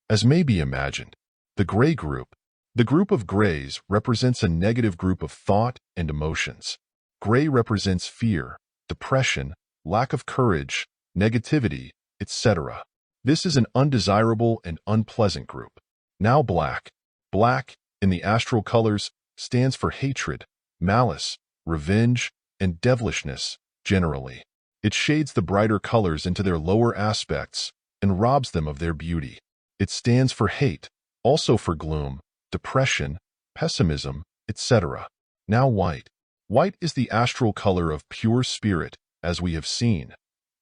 as may be imagined. The gray group. The group of grays represents a negative group of thought and emotions. Gray represents fear, depression, lack of courage, negativity, etc. This is an undesirable and unpleasant group. Now black. Black, in the astral colors, stands for hatred, malice, revenge, and devilishness, generally. It shades the brighter colors into their lower aspects and robs them of their beauty. It stands for hate, also for gloom, depression, pessimism, etc. Now white. White is the astral color of pure spirit, as we have seen,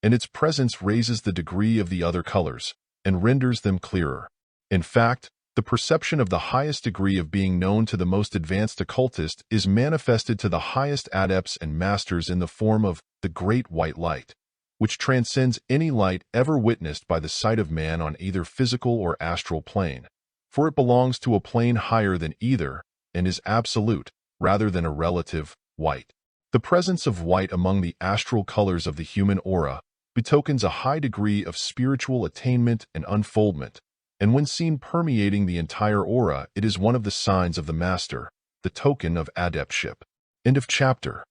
and its presence raises the degree of the other colors and renders them clearer. In fact, the perception of the highest degree of being known to the most advanced occultist is manifested to the highest adepts and masters in the form of the great white light, which transcends any light ever witnessed by the sight of man on either physical or astral plane, for it belongs to a plane higher than either and is absolute, rather than a relative, white. The presence of white among the astral colors of the human aura betokens a high degree of spiritual attainment and unfoldment, and when seen permeating the entire aura, it is one of the signs of the master, the token of adeptship. End of chapter.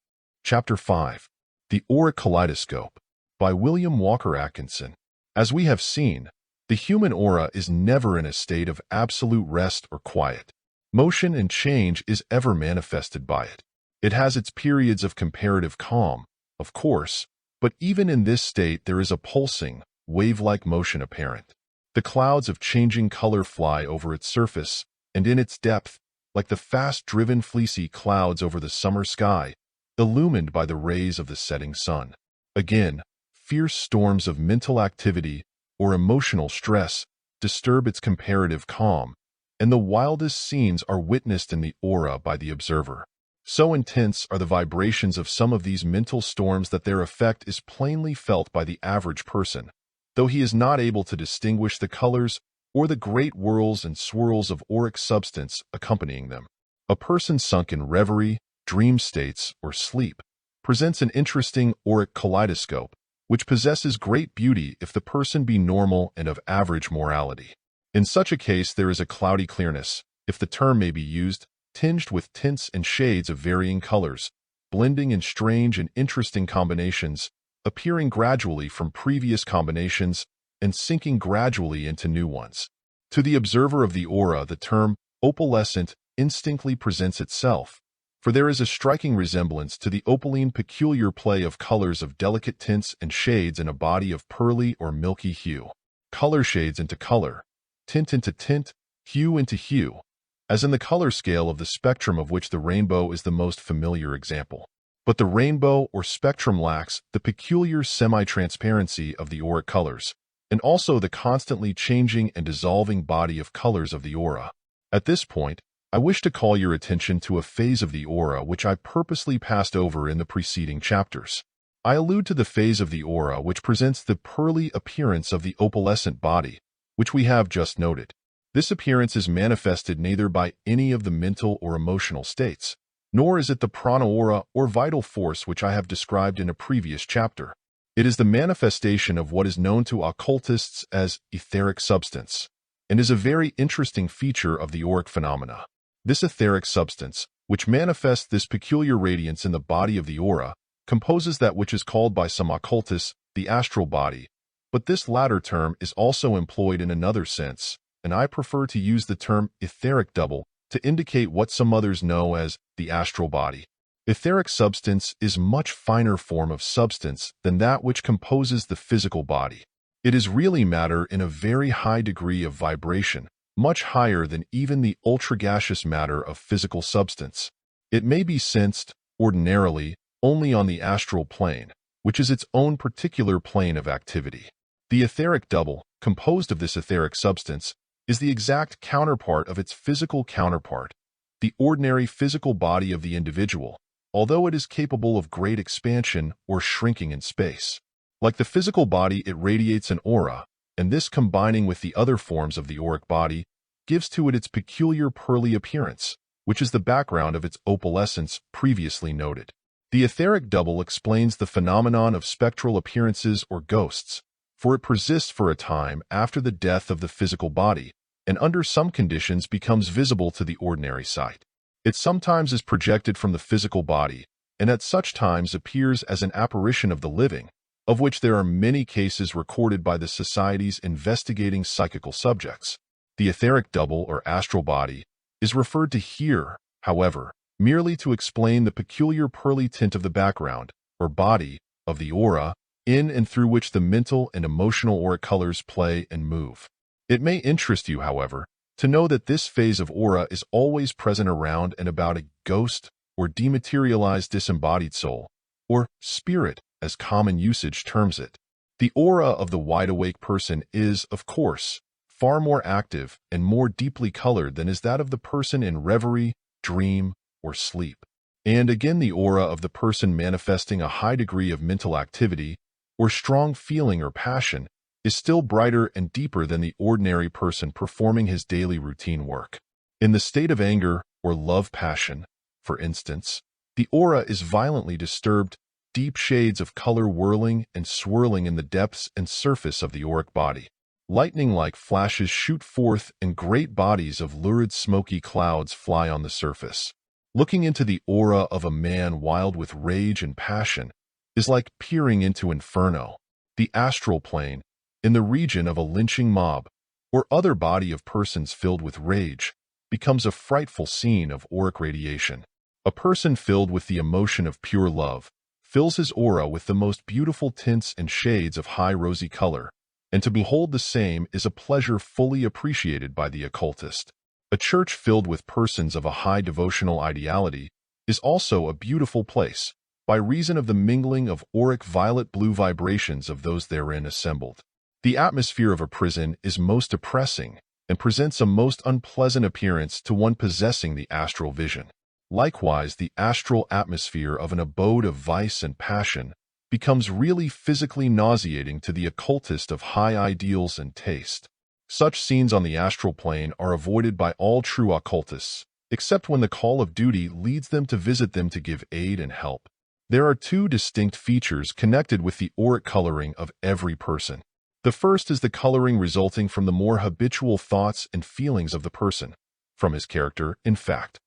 Chapter 5. The Aura Kaleidoscope, by William Walker Atkinson. As we have seen, the human aura is never in a state of absolute rest or quiet. Motion and change is ever manifested by it. It has its periods of comparative calm, of course, but even in this state there is a pulsing, wave-like motion apparent. The clouds of changing color fly over its surface, and in its depth, like the fast-driven fleecy clouds over the summer sky, illumined by the rays of the setting sun. Again, fierce storms of mental activity or emotional stress disturb its comparative calm, and the wildest scenes are witnessed in the aura by the observer. So intense are the vibrations of some of these mental storms that their effect is plainly felt by the average person, though he is not able to distinguish the colors or the great whirls and swirls of auric substance accompanying them. A person sunk in reverie, dream states, or sleep presents an interesting auric kaleidoscope, which possesses great beauty if the person be normal and of average morality. In such a case there is a cloudy clearness, if the term may be used, tinged with tints and shades of varying colors, blending in strange and interesting combinations, appearing gradually from previous combinations and sinking gradually into new ones. To the observer of the aura, the term opalescent instinctively presents itself, for there is a striking resemblance to the opaline peculiar play of colors of delicate tints and shades in a body of pearly or milky hue. Color shades into color, tint into tint, hue into hue, as in the color scale of the spectrum of which the rainbow is the most familiar example. But the rainbow or spectrum lacks the peculiar semi-transparency of the auric colors, and also the constantly changing and dissolving body of colors of the aura. At this point, I wish to call your attention to a phase of the aura which I purposely passed over in the preceding chapters. I allude to the phase of the aura which presents the pearly appearance of the opalescent body, which we have just noted. This appearance is manifested neither by any of the mental or emotional states, nor is it the prana aura or vital force which I have described in a previous chapter. It is the manifestation of what is known to occultists as etheric substance, and is a very interesting feature of the auric phenomena. This etheric substance, which manifests this peculiar radiance in the body of the aura, composes that which is called by some occultists the astral body, but this latter term is also employed in another sense, and I prefer to use the term etheric double to indicate what some others know as the astral body. Etheric substance is a much finer form of substance than that which composes the physical body. It is really matter in a very high degree of vibration, much higher than even the ultragaseous matter of physical substance. It may be sensed, ordinarily, only on the astral plane, which is its own particular plane of activity. The etheric double, composed of this etheric substance, is the exact counterpart of its physical counterpart, the ordinary physical body of the individual, although it is capable of great expansion or shrinking in space. Like the physical body, it radiates an aura, and this, combining with the other forms of the auric body, gives to it its peculiar pearly appearance, which is the background of its opalescence previously noted. The etheric double explains the phenomenon of spectral appearances or ghosts, for it persists for a time after the death of the physical body, and under some conditions becomes visible to the ordinary sight. It sometimes is projected from the physical body, and at such times appears as an apparition of the living, of which there are many cases recorded by the societies investigating psychical subjects. The etheric double or astral body is referred to here, however, merely to explain the peculiar pearly tint of the background, or body, of the aura, in and through which the mental and emotional auric colors play and move. It may interest you, however, to know that this phase of aura is always present around and about a ghost or dematerialized disembodied soul, or spirit as common usage terms it. The aura of the wide-awake person is, of course, far more active and more deeply colored than is that of the person in reverie, dream, or sleep. And again, the aura of the person manifesting a high degree of mental activity or strong feeling or passion is still brighter and deeper than the ordinary person performing his daily routine work. In the state of anger or love passion, for instance, the aura is violently disturbed, deep shades of color whirling and swirling in the depths and surface of the auric body. Lightning-like flashes shoot forth and great bodies of lurid smoky clouds fly on the surface. Looking into the aura of a man wild with rage and passion is like peering into inferno, the astral plane, in the region of a lynching mob, or other body of persons filled with rage, becomes a frightful scene of auric radiation. A person filled with the emotion of pure love fills his aura with the most beautiful tints and shades of high rosy color, and to behold the same is a pleasure fully appreciated by the occultist. A church filled with persons of a high devotional ideality is also a beautiful place, by reason of the mingling of auric violet-blue vibrations of those therein assembled. The atmosphere of a prison is most oppressing and presents a most unpleasant appearance to one possessing the astral vision. Likewise, the astral atmosphere of an abode of vice and passion becomes really physically nauseating to the occultist of high ideals and taste. Such scenes on the astral plane are avoided by all true occultists, except when the call of duty leads them to visit them to give aid and help. There are two distinct features connected with the auric coloring of every person. The first is the coloring resulting from the more habitual thoughts and feelings of the person, from his character, in fact,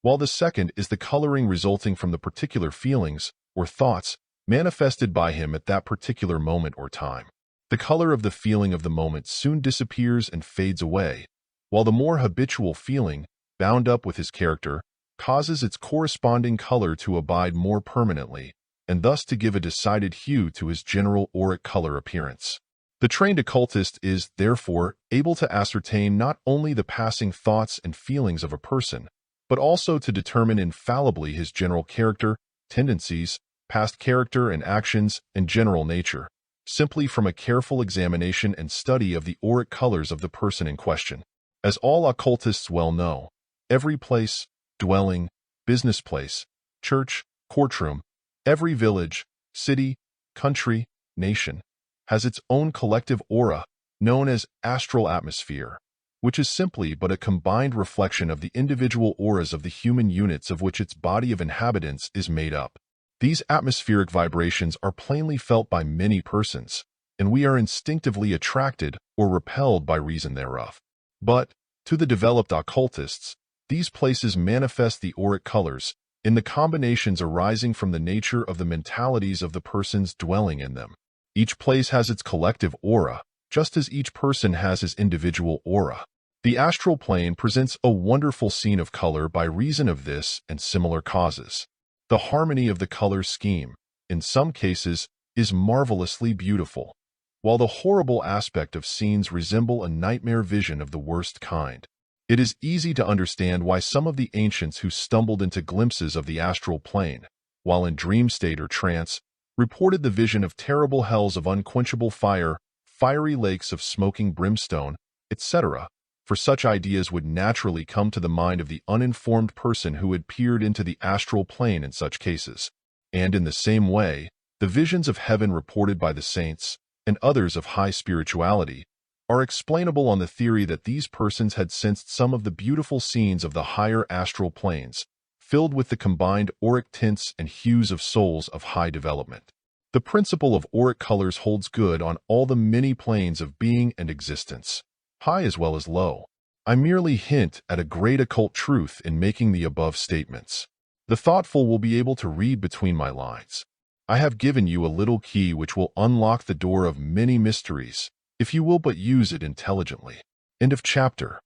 while the second is the coloring resulting from the particular feelings or thoughts manifested by him at that particular moment or time. The color of the feeling of the moment soon disappears and fades away, while the more habitual feeling, bound up with his character, causes its corresponding color to abide more permanently, and thus to give a decided hue to his general auric color appearance. The trained occultist is, therefore, able to ascertain not only the passing thoughts and feelings of a person, but also to determine infallibly his general character, tendencies, past character and actions, and general nature, simply from a careful examination and study of the auric colors of the person in question. As all occultists well know, every place, dwelling, business place, church, courtroom, every village, city, country, nation, has its own collective aura, known as astral atmosphere, which is simply but a combined reflection of the individual auras of the human units of which its body of inhabitants is made up. These atmospheric vibrations are plainly felt by many persons, and we are instinctively attracted or repelled by reason thereof. But, to the developed occultists, these places manifest the auric colors in the combinations arising from the nature of the mentalities of the persons dwelling in them. Each place has its collective aura, just as each person has his individual aura. The astral plane presents a wonderful scene of color by reason of this and similar causes. The harmony of the color scheme, in some cases, is marvelously beautiful, while the horrible aspect of scenes resemble a nightmare vision of the worst kind. It is easy to understand why some of the ancients who stumbled into glimpses of the astral plane, while in dream state or trance, reported the vision of terrible hells of unquenchable fire, fiery lakes of smoking brimstone, etc., for such ideas would naturally come to the mind of the uninformed person who had peered into the astral plane in such cases. And in the same way, the visions of heaven reported by the saints, and others of high spirituality, are explainable on the theory that these persons had sensed some of the beautiful scenes of the higher astral planes, filled with the combined auric tints and hues of souls of high development. The principle of auric colors holds good on all the many planes of being and existence, high as well as low. I merely hint at a great occult truth in making the above statements. The thoughtful will be able to read between my lines. I have given you a little key which will unlock the door of many mysteries, if you will but use it intelligently. End of chapter.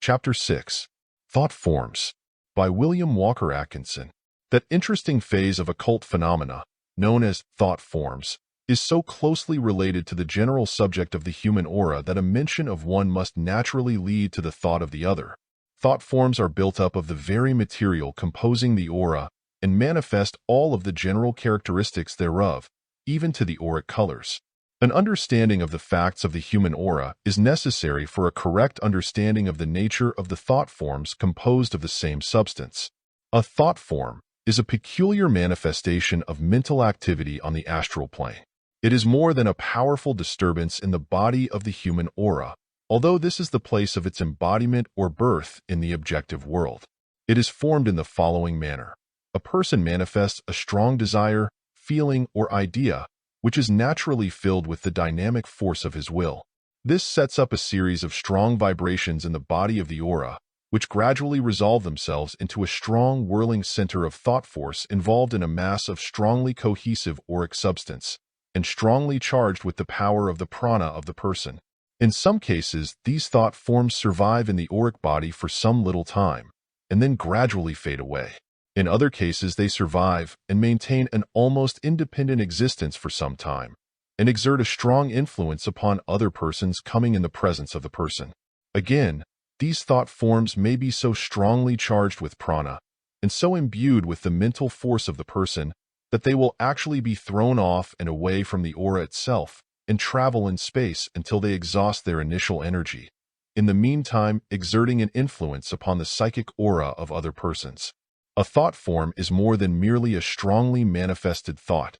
Chapter 6. Thought Forms, by William Walker Atkinson. That interesting phase of occult phenomena, known as thought forms, is so closely related to the general subject of the human aura that a mention of one must naturally lead to the thought of the other. Thought forms are built up of the very material composing the aura and manifest all of the general characteristics thereof, even to the auric colors. An understanding of the facts of the human aura is necessary for a correct understanding of the nature of the thought forms composed of the same substance. A thought form is a peculiar manifestation of mental activity on the astral plane. It is more than a powerful disturbance in the body of the human aura, although this is the place of its embodiment or birth in the objective world. It is formed in the following manner. A person manifests a strong desire, feeling, or idea, which is naturally filled with the dynamic force of his will. This sets up a series of strong vibrations in the body of the aura, which gradually resolve themselves into a strong whirling center of thought force involved in a mass of strongly cohesive auric substance, and strongly charged with the power of the prana of the person. In some cases, these thought forms survive in the auric body for some little time, and then gradually fade away. In other cases, they survive and maintain an almost independent existence for some time, and exert a strong influence upon other persons coming in the presence of the person. Again, these thought forms may be so strongly charged with prana, and so imbued with the mental force of the person, that they will actually be thrown off and away from the aura itself and travel in space until they exhaust their initial energy, in the meantime exerting an influence upon the psychic aura of other persons. A thought form is more than merely a strongly manifested thought.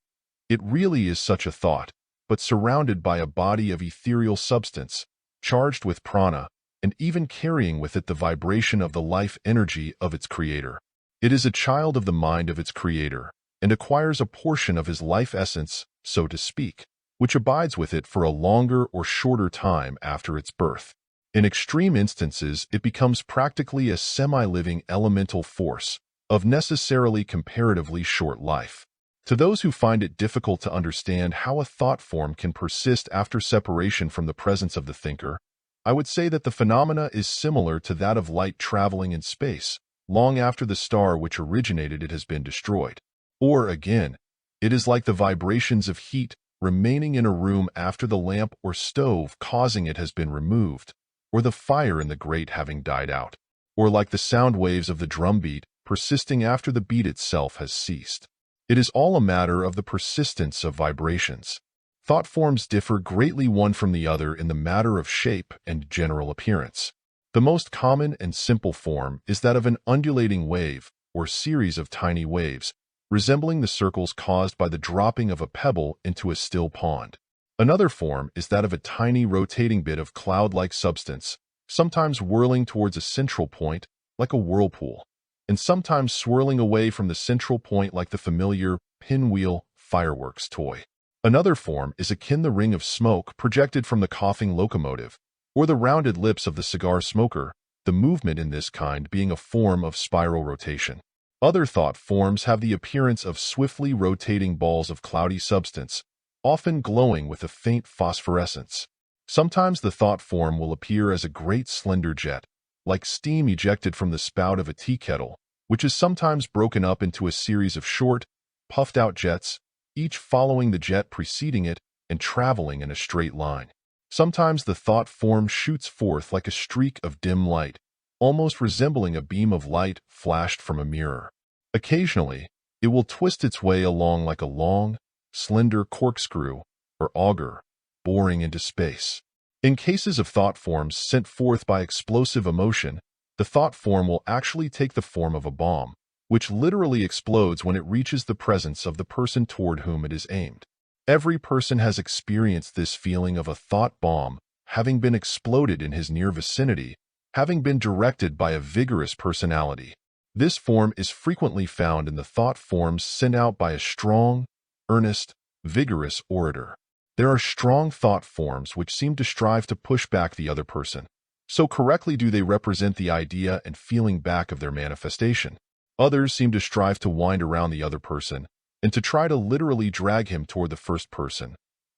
It really is such a thought, but surrounded by a body of ethereal substance, charged with prana, and even carrying with it the vibration of the life energy of its creator. It is a child of the mind of its creator, and acquires a portion of his life essence, so to speak, which abides with it for a longer or shorter time after its birth. In extreme instances, it becomes practically a semi-living elemental force, of necessarily comparatively short life. To those who find it difficult to understand how a thought form can persist after separation from the presence of the thinker, I would say that the phenomena is similar to that of light traveling in space, long after the star which originated it has been destroyed. Or again, it is like the vibrations of heat remaining in a room after the lamp or stove causing it has been removed, or the fire in the grate having died out, or like the sound waves of the drumbeat persisting after the beat itself has ceased. It is all a matter of the persistence of vibrations. Thought forms differ greatly one from the other in the matter of shape and general appearance. The most common and simple form is that of an undulating wave, or series of tiny waves, resembling the circles caused by the dropping of a pebble into a still pond. Another form is that of a tiny rotating bit of cloud-like substance, sometimes whirling towards a central point like a whirlpool, and sometimes swirling away from the central point like the familiar pinwheel fireworks toy. Another form is akin to the ring of smoke projected from the coughing locomotive, or the rounded lips of the cigar smoker, the movement in this kind being a form of spiral rotation. Other thought forms have the appearance of swiftly rotating balls of cloudy substance, often glowing with a faint phosphorescence. Sometimes the thought form will appear as a great slender jet, like steam ejected from the spout of a tea kettle, which is sometimes broken up into a series of short, puffed-out jets, each following the jet preceding it and traveling in a straight line. Sometimes the thought form shoots forth like a streak of dim light, almost resembling a beam of light flashed from a mirror. Occasionally, it will twist its way along like a long, slender corkscrew or auger, boring into space. In cases of thought forms sent forth by explosive emotion, the thought form will actually take the form of a bomb, which literally explodes when it reaches the presence of the person toward whom it is aimed. Every person has experienced this feeling of a thought bomb having been exploded in his near vicinity, having been directed by a vigorous personality. This form is frequently found in the thought forms sent out by a strong, earnest, vigorous orator. There are strong thought forms which seem to strive to push back the other person. So correctly do they represent the idea and feeling back of their manifestation. Others seem to strive to wind around the other person and to try to literally drag him toward the first person.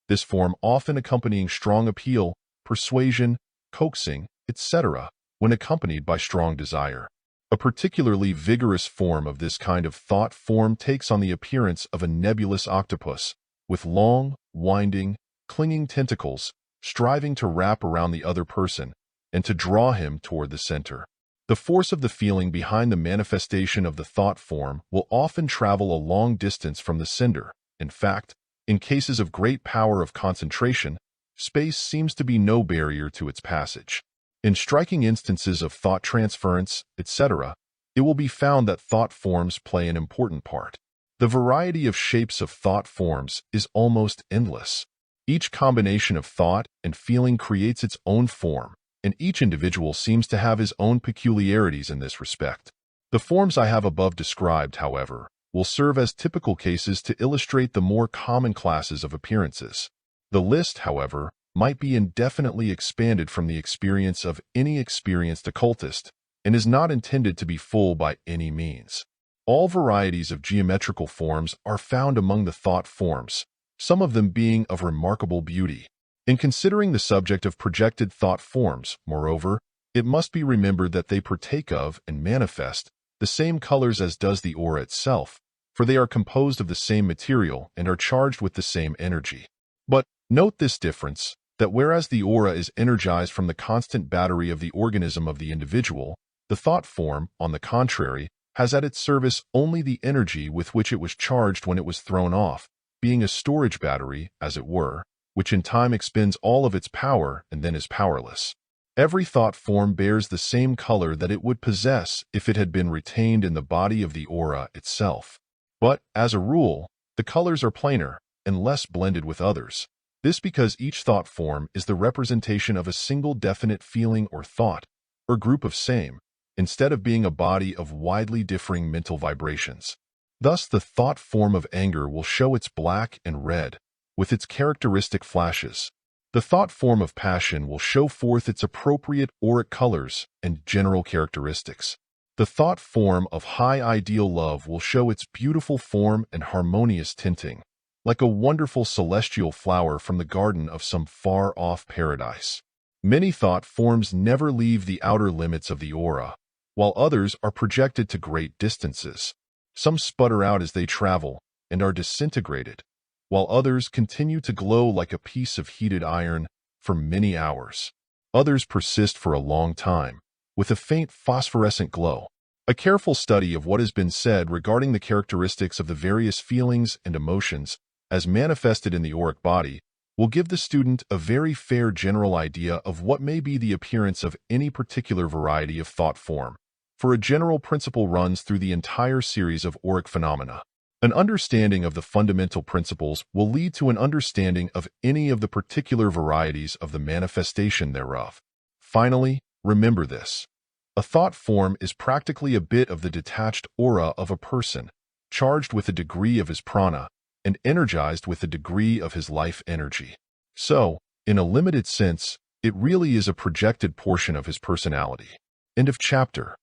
This form often accompanying strong appeal, persuasion, coaxing, etc., when accompanied by strong desire. A particularly vigorous form of this kind of thought form takes on the appearance of a nebulous octopus, with long, winding, clinging tentacles, striving to wrap around the other person and to draw him toward the center. The force of the feeling behind the manifestation of the thought form will often travel a long distance from the sender. In fact, in cases of great power of concentration, space seems to be no barrier to its passage. In striking instances of thought transference, etc., it will be found that thought forms play an important part. The variety of shapes of thought forms is almost endless. Each combination of thought and feeling creates its own form, and each individual seems to have his own peculiarities in this respect. The forms I have above described, however, will serve as typical cases to illustrate the more common classes of appearances. The list, however, might be indefinitely expanded from the experience of any experienced occultist, and is not intended to be full by any means. All varieties of geometrical forms are found among the thought forms, some of them being of remarkable beauty. In considering the subject of projected thought forms, moreover, it must be remembered that they partake of and manifest the same colors as does the aura itself, for they are composed of the same material and are charged with the same energy. But note this difference, that whereas the aura is energized from the constant battery of the organism of the individual, the thought form, on the contrary, has at its service only the energy with which it was charged when it was thrown off, being a storage battery, as it were, which in time expends all of its power and then is powerless. Every thought form bears the same color that it would possess if it had been retained in the body of the aura itself. But, as a rule, the colors are plainer and less blended with others. This because each thought form is the representation of a single definite feeling or thought, or group of same, instead of being a body of widely differing mental vibrations. Thus, the thought form of anger will show its black and red, with its characteristic flashes. The thought form of passion will show forth its appropriate auric colors and general characteristics. The thought form of high ideal love will show its beautiful form and harmonious tinting, like a wonderful celestial flower from the garden of some far-off paradise. Many thought forms never leave the outer limits of the aura, while others are projected to great distances. Some sputter out as they travel and are disintegrated, while others continue to glow like a piece of heated iron for many hours. Others persist for a long time, with a faint phosphorescent glow. A careful study of what has been said regarding the characteristics of the various feelings and emotions as manifested in the auric body will give the student a very fair general idea of what may be the appearance of any particular variety of thought form, for a general principle runs through the entire series of auric phenomena. An understanding of the fundamental principles will lead to an understanding of any of the particular varieties of the manifestation thereof. Finally, remember this. A thought form is practically a bit of the detached aura of a person, charged with a degree of his prana and energized with a degree of his life energy. So, in a limited sense, it really is a projected portion of his personality. End of chapter.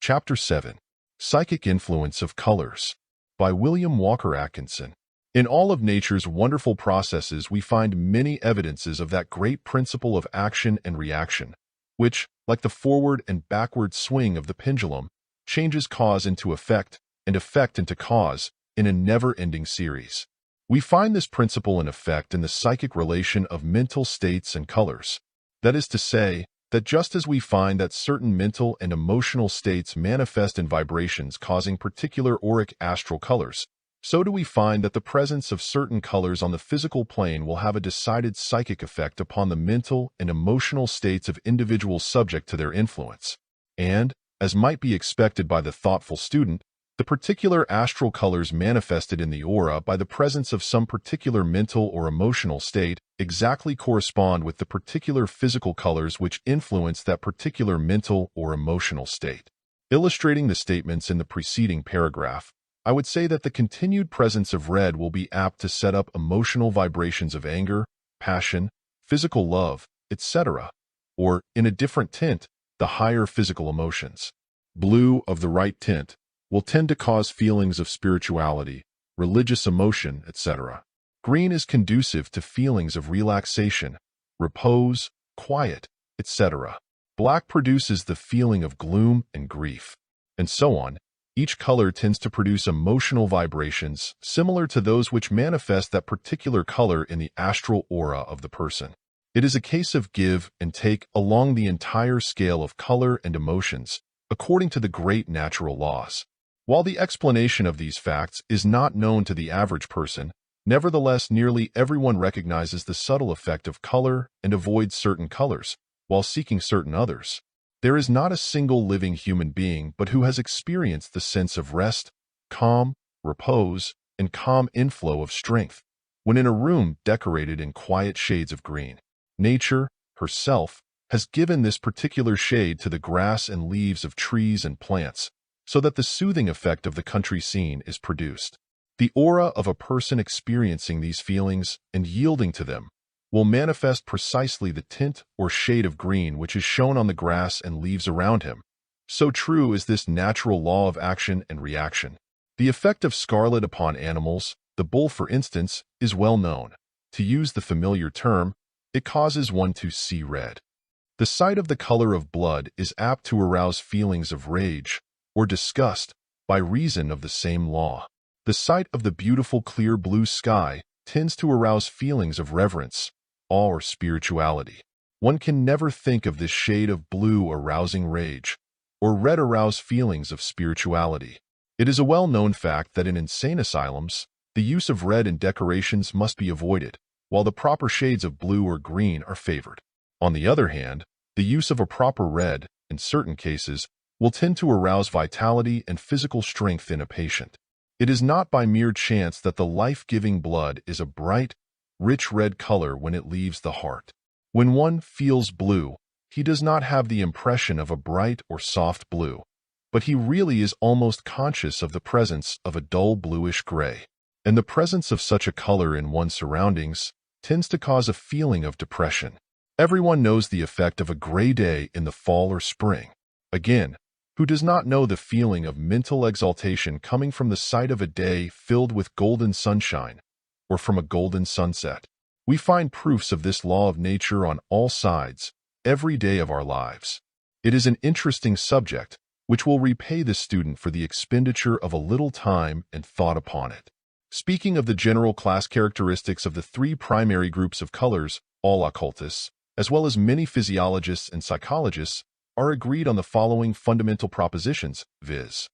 Chapter 7. Psychic Influence of Colors by William Walker Atkinson. In all of nature's wonderful processes, we find many evidences of that great principle of action and reaction, which, like the forward and backward swing of the pendulum, changes cause into effect and effect into cause in a never-ending series. We find this principle in effect in the psychic relation of mental states and colors. That is to say, that just as we find that certain mental and emotional states manifest in vibrations causing particular auric astral colors, so do we find that the presence of certain colors on the physical plane will have a decided psychic effect upon the mental and emotional states of individuals subject to their influence. And, as might be expected by the thoughtful student, the particular astral colors manifested in the aura by the presence of some particular mental or emotional state exactly correspond with the particular physical colors which influence that particular mental or emotional state. Illustrating the statements in the preceding paragraph, I would say that the continued presence of red will be apt to set up emotional vibrations of anger, passion, physical love, etc., or, in a different tint, the higher physical emotions. Blue of the right tint will tend to cause feelings of spirituality, religious emotion, etc. Green is conducive to feelings of relaxation, repose, quiet, etc. Black produces the feeling of gloom and grief, and so on. Each color tends to produce emotional vibrations similar to those which manifest that particular color in the astral aura of the person. It is a case of give and take along the entire scale of color and emotions, according to the great natural laws. While the explanation of these facts is not known to the average person, nevertheless nearly everyone recognizes the subtle effect of color and avoids certain colors, while seeking certain others. There is not a single living human being but who has experienced the sense of rest, calm, repose, and calm inflow of strength when in a room decorated in quiet shades of green. Nature, herself, has given this particular shade to the grass and leaves of trees and plants, so that the soothing effect of the country scene is produced. The aura of a person experiencing these feelings and yielding to them will manifest precisely the tint or shade of green which is shown on the grass and leaves around him. So true is this natural law of action and reaction. The effect of scarlet upon animals, the bull for instance, is well known. To use the familiar term, it causes one to see red. The sight of the color of blood is apt to arouse feelings of rage or disgust by reason of the same law. The sight of the beautiful clear blue sky tends to arouse feelings of reverence, awe, or spirituality. One can never think of this shade of blue arousing rage, or red arouse feelings of spirituality. It is a well-known fact that in insane asylums, the use of red in decorations must be avoided, while the proper shades of blue or green are favored. On the other hand, the use of a proper red, in certain cases, will tend to arouse vitality and physical strength in a patient. It is not by mere chance that the life-giving blood is a bright, rich red color when it leaves the heart. When one feels blue, he does not have the impression of a bright or soft blue, but he really is almost conscious of the presence of a dull bluish gray. And the presence of such a color in one's surroundings tends to cause a feeling of depression. Everyone knows the effect of a gray day in the fall or spring. Again, who does not know the feeling of mental exaltation coming from the sight of a day filled with golden sunshine, or from a golden sunset? We find proofs of this law of nature on all sides, every day of our lives. It is an interesting subject, which will repay the student for the expenditure of a little time and thought upon it. Speaking of the general class characteristics of the three primary groups of colors, all occultists, as well as many physiologists and psychologists, are agreed on the following fundamental propositions, viz.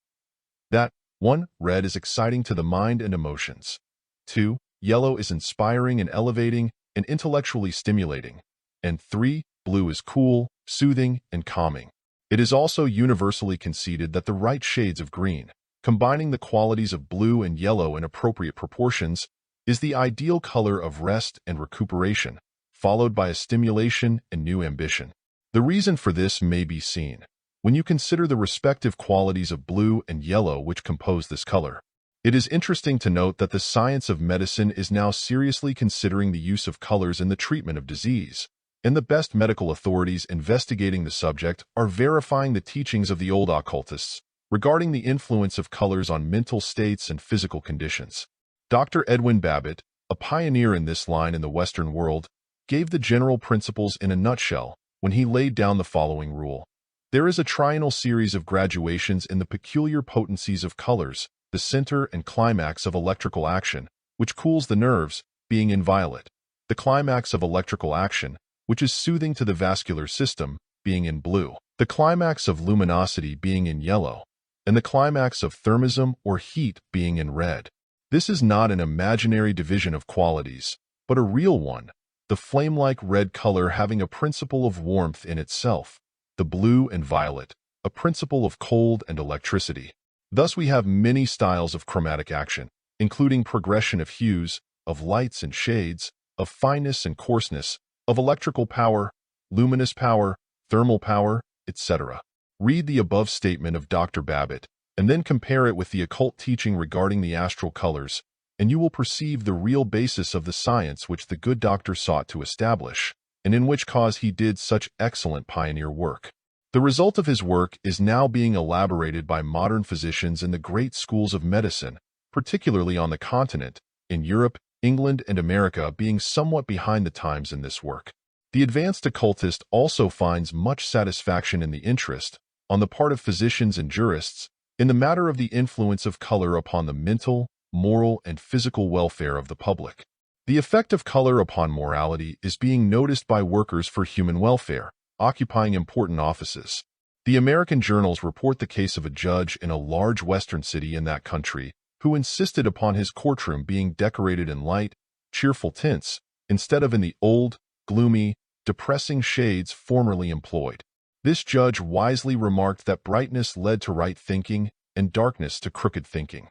that 1. Red is exciting to the mind and emotions. 2. Yellow is inspiring and elevating and intellectually stimulating. And 3. Blue is cool, soothing, and calming. It is also universally conceded that the right shades of green, combining the qualities of blue and yellow in appropriate proportions, is the ideal color of rest and recuperation, followed by a stimulation and new ambition. The reason for this may be seen when you consider the respective qualities of blue and yellow which compose this color. It is interesting to note that the science of medicine is now seriously considering the use of colors in the treatment of disease, and the best medical authorities investigating the subject are verifying the teachings of the old occultists regarding the influence of colors on mental states and physical conditions. Dr. Edwin Babbitt, a pioneer in this line in the Western world, gave the general principles in a nutshell when he laid down the following rule. There is a triennial series of graduations in the peculiar potencies of colors, the center and climax of electrical action, which cools the nerves, being in violet, the climax of electrical action, which is soothing to the vascular system, being in blue, the climax of luminosity being in yellow, and the climax of thermism or heat being in red. This is not an imaginary division of qualities, but a real one, the flame-like red color having a principle of warmth in itself, the blue and violet, a principle of cold and electricity. Thus we have many styles of chromatic action, including progression of hues, of lights and shades, of fineness and coarseness, of electrical power, luminous power, thermal power, etc. Read the above statement of Dr. Babbitt, and then compare it with the occult teaching regarding the astral colors, and you will perceive the real basis of the science which the good doctor sought to establish, and in which cause he did such excellent pioneer work. The result of his work is now being elaborated by modern physicians in the great schools of medicine, particularly on the continent, in Europe, England, and America being somewhat behind the times in this work. The advanced occultist also finds much satisfaction in the interest, on the part of physicians and jurists, in the matter of the influence of color upon the mental, moral, and physical welfare of the public. The effect of color upon morality is being noticed by workers for human welfare, occupying important offices. The American journals report the case of a judge in a large western city in that country who insisted upon his courtroom being decorated in light, cheerful tints, instead of in the old, gloomy, depressing shades formerly employed. This judge wisely remarked that brightness led to right thinking and darkness to crooked thinking.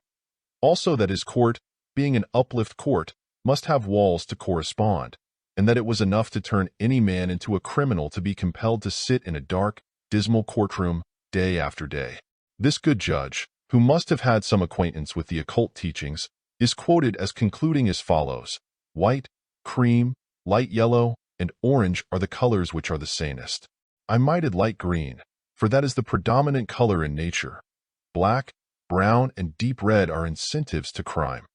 Also that his court, being an uplift court, must have walls to correspond, and that it was enough to turn any man into a criminal to be compelled to sit in a dark, dismal courtroom day after day. This good judge, who must have had some acquaintance with the occult teachings, is quoted as concluding as follows: white, cream, light yellow, and orange are the colors which are the sanest. I might add light green, for that is the predominant color in nature. Black, brown, and deep red are incentives to crime.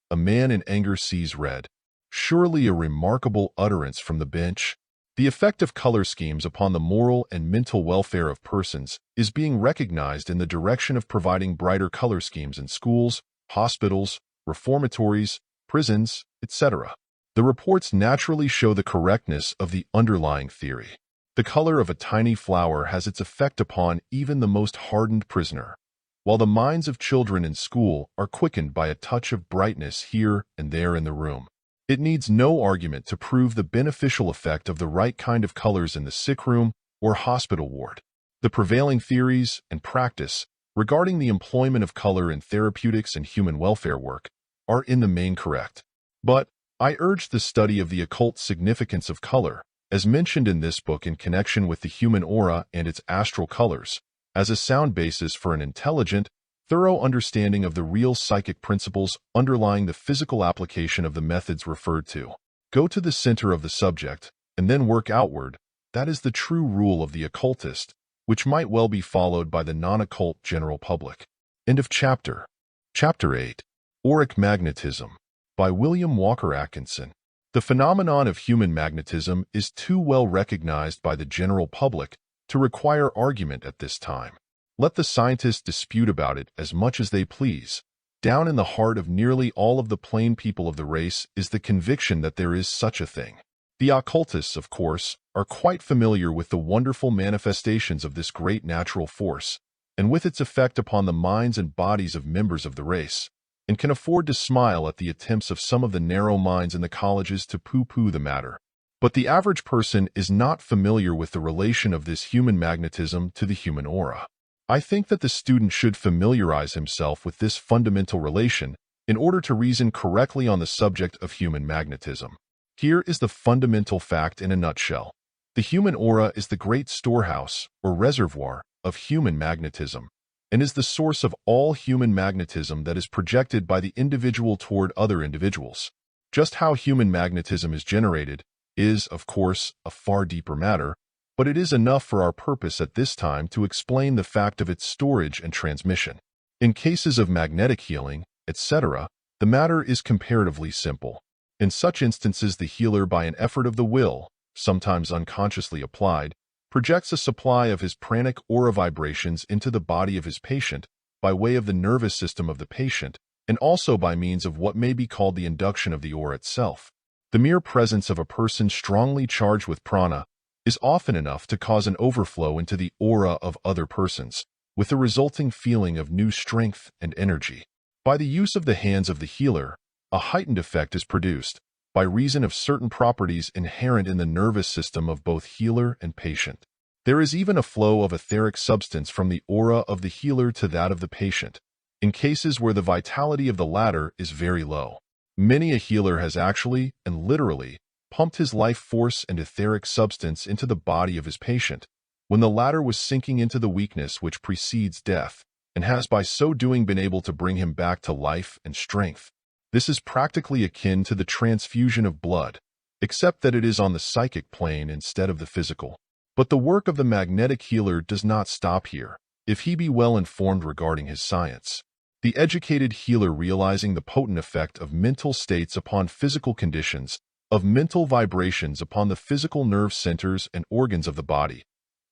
A man in anger sees red. Surely a remarkable utterance from the bench. The effect of color schemes upon the moral and mental welfare of persons is being recognized in the direction of providing brighter color schemes in schools, hospitals, reformatories, prisons, etc. The reports naturally show the correctness of the underlying theory. The color of a tiny flower has its effect upon even the most hardened prisoner, while the minds of children in school are quickened by a touch of brightness here and there in the room. It needs no argument to prove the beneficial effect of the right kind of colors in the sick room or hospital ward. The prevailing theories and practice regarding the employment of color in therapeutics and human welfare work are in the main correct. But I urge the study of the occult significance of color, as mentioned in this book in connection with the human aura and its astral colors, as a sound basis for an intelligent, thorough understanding of the real psychic principles underlying the physical application of the methods referred to. Go to the center of the subject, and then work outward. That is the true rule of the occultist, which might well be followed by the non-occult general public. End of chapter. Chapter 8. Auric Magnetism, by William Walker Atkinson. The phenomenon of human magnetism is too well recognized by the general public to require argument at this time. Let the scientists dispute about it as much as they please. Down in the heart of nearly all of the plain people of the race is the conviction that there is such a thing. The occultists, of course, are quite familiar with the wonderful manifestations of this great natural force, and with its effect upon the minds and bodies of members of the race, and can afford to smile at the attempts of some of the narrow minds in the colleges to pooh-pooh the matter. But the average person is not familiar with the relation of this human magnetism to the human aura. I think that the student should familiarize himself with this fundamental relation in order to reason correctly on the subject of human magnetism. Here is the fundamental fact in a nutshell. The human aura is the great storehouse or reservoir of human magnetism and is the source of all human magnetism that is projected by the individual toward other individuals. Just how human magnetism is generated is, of course, a far deeper matter, but it is enough for our purpose at this time to explain the fact of its storage and transmission. In cases of magnetic healing, etc., the matter is comparatively simple. In such instances, the healer, by an effort of the will, sometimes unconsciously applied, projects a supply of his pranic aura vibrations into the body of his patient by way of the nervous system of the patient, and also by means of what may be called the induction of the aura itself. The mere presence of a person strongly charged with prana is often enough to cause an overflow into the aura of other persons, with the resulting feeling of new strength and energy. By the use of the hands of the healer, a heightened effect is produced, by reason of certain properties inherent in the nervous system of both healer and patient. There is even a flow of etheric substance from the aura of the healer to that of the patient, in cases where the vitality of the latter is very low. Many a healer has actually and literally pumped his life force and etheric substance into the body of his patient, when the latter was sinking into the weakness which precedes death, and has by so doing been able to bring him back to life and strength. This is practically akin to the transfusion of blood, except that it is on the psychic plane instead of the physical. But the work of the magnetic healer does not stop here, if he be well informed regarding his science. The educated healer, realizing the potent effect of mental states upon physical conditions, of mental vibrations upon the physical nerve centers and organs of the body,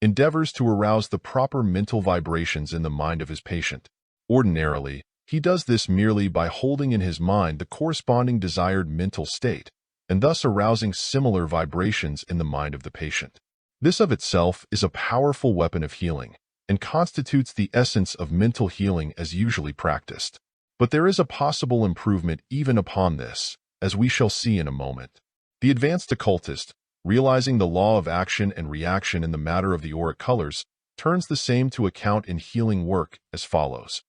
endeavors to arouse the proper mental vibrations in the mind of his patient. Ordinarily, he does this merely by holding in his mind the corresponding desired mental state, and thus arousing similar vibrations in the mind of the patient. This of itself is a powerful weapon of healing, and constitutes the essence of mental healing as usually practiced. But there is a possible improvement even upon this, as we shall see in a moment. The advanced occultist, realizing the law of action and reaction in the matter of the auric colors, turns the same to account in healing work as follows.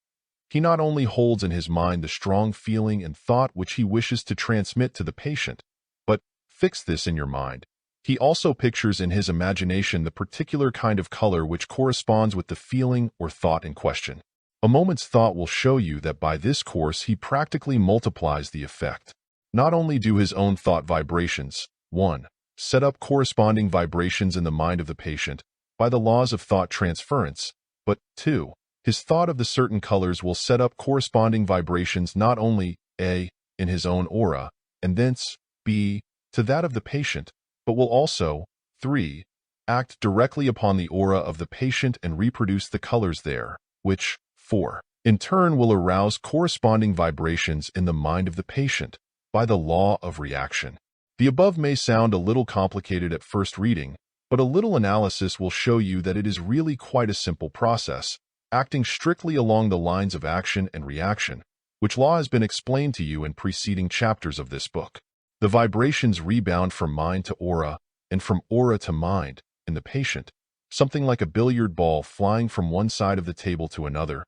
He not only holds in his mind the strong feeling and thought which he wishes to transmit to the patient, but, fix this in your mind, he also pictures in his imagination the particular kind of color which corresponds with the feeling or thought in question. A moment's thought will show you that by this course he practically multiplies the effect. Not only do his own thought vibrations, 1. Set up corresponding vibrations in the mind of the patient by the laws of thought transference, but 2. His thought of the certain colors will set up corresponding vibrations not only A. in his own aura, and thence B. to that of the patient, but will also 3. act directly upon the aura of the patient and reproduce the colors there, which 4. in turn will arouse corresponding vibrations in the mind of the patient by the law of reaction. The above may sound a little complicated at first reading, but a little analysis will show you that it is really quite a simple process, acting strictly along the lines of action and reaction, which law has been explained to you in preceding chapters of this book. The vibrations rebound from mind to aura, and from aura to mind, in the patient, something like a billiard ball flying from one side of the table to another,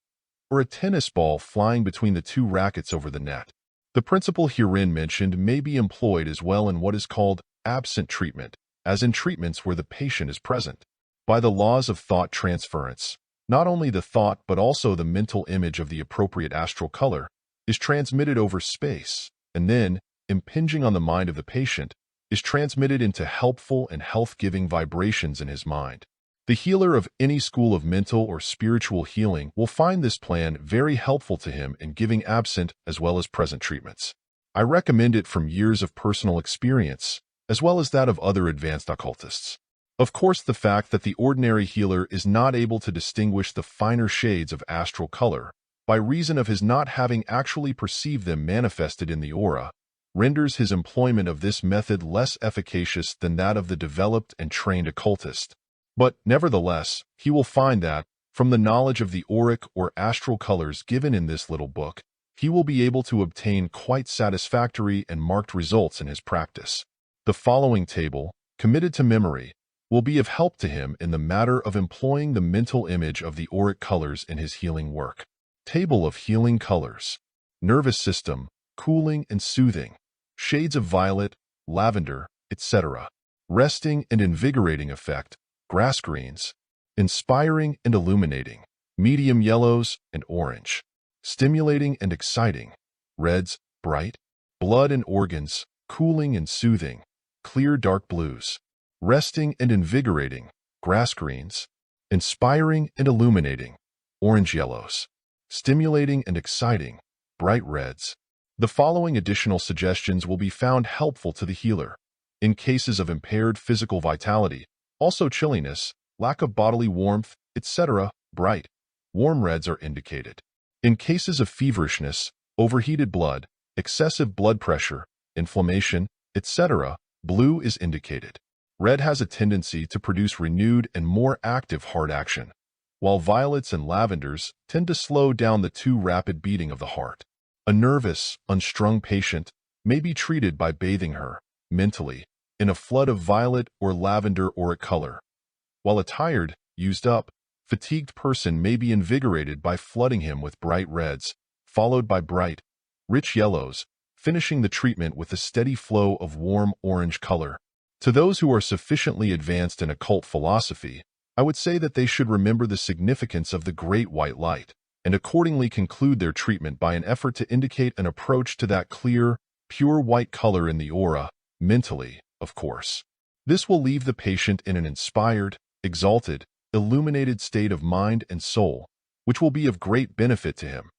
or a tennis ball flying between the two rackets over the net. The principle herein mentioned may be employed as well in what is called absent treatment, as in treatments where the patient is present. By the laws of thought transference, not only the thought but also the mental image of the appropriate astral color is transmitted over space, and then, impinging on the mind of the patient, is transmitted into helpful and health-giving vibrations in his mind. The healer of any school of mental or spiritual healing will find this plan very helpful to him in giving absent as well as present treatments. I recommend it from years of personal experience, as well as that of other advanced occultists. Of course, the fact that the ordinary healer is not able to distinguish the finer shades of astral color, by reason of his not having actually perceived them manifested in the aura, renders his employment of this method less efficacious than that of the developed and trained occultist. But, nevertheless, he will find that, from the knowledge of the auric or astral colors given in this little book, he will be able to obtain quite satisfactory and marked results in his practice. The following table, committed to memory, will be of help to him in the matter of employing the mental image of the auric colors in his healing work. Table of healing colors. Nervous system, cooling and soothing. Shades of violet, lavender, etc. Resting and invigorating effect, grass greens. Inspiring and illuminating, medium yellows and orange. Stimulating and exciting, reds, bright. Blood and organs, cooling and soothing, clear dark blues. Resting and invigorating, grass greens. Inspiring and illuminating, orange yellows. Stimulating and exciting, bright reds. The following additional suggestions will be found helpful to the healer. In cases of impaired physical vitality, also chilliness, lack of bodily warmth, etc., bright, warm reds are indicated. In cases of feverishness, overheated blood, excessive blood pressure, inflammation, etc., blue is indicated. Red has a tendency to produce renewed and more active heart action, while violets and lavenders tend to slow down the too rapid beating of the heart. A nervous, unstrung patient may be treated by bathing her, mentally, in a flood of violet or lavender auric color, while a tired, used up, fatigued person may be invigorated by flooding him with bright reds, followed by bright, rich yellows, finishing the treatment with a steady flow of warm orange color. To those who are sufficiently advanced in occult philosophy, I would say that they should remember the significance of the great white light, and accordingly conclude their treatment by an effort to indicate an approach to that clear, pure white color in the aura, mentally, of course. This will leave the patient in an inspired, exalted, illuminated state of mind and soul, which will be of great benefit to him,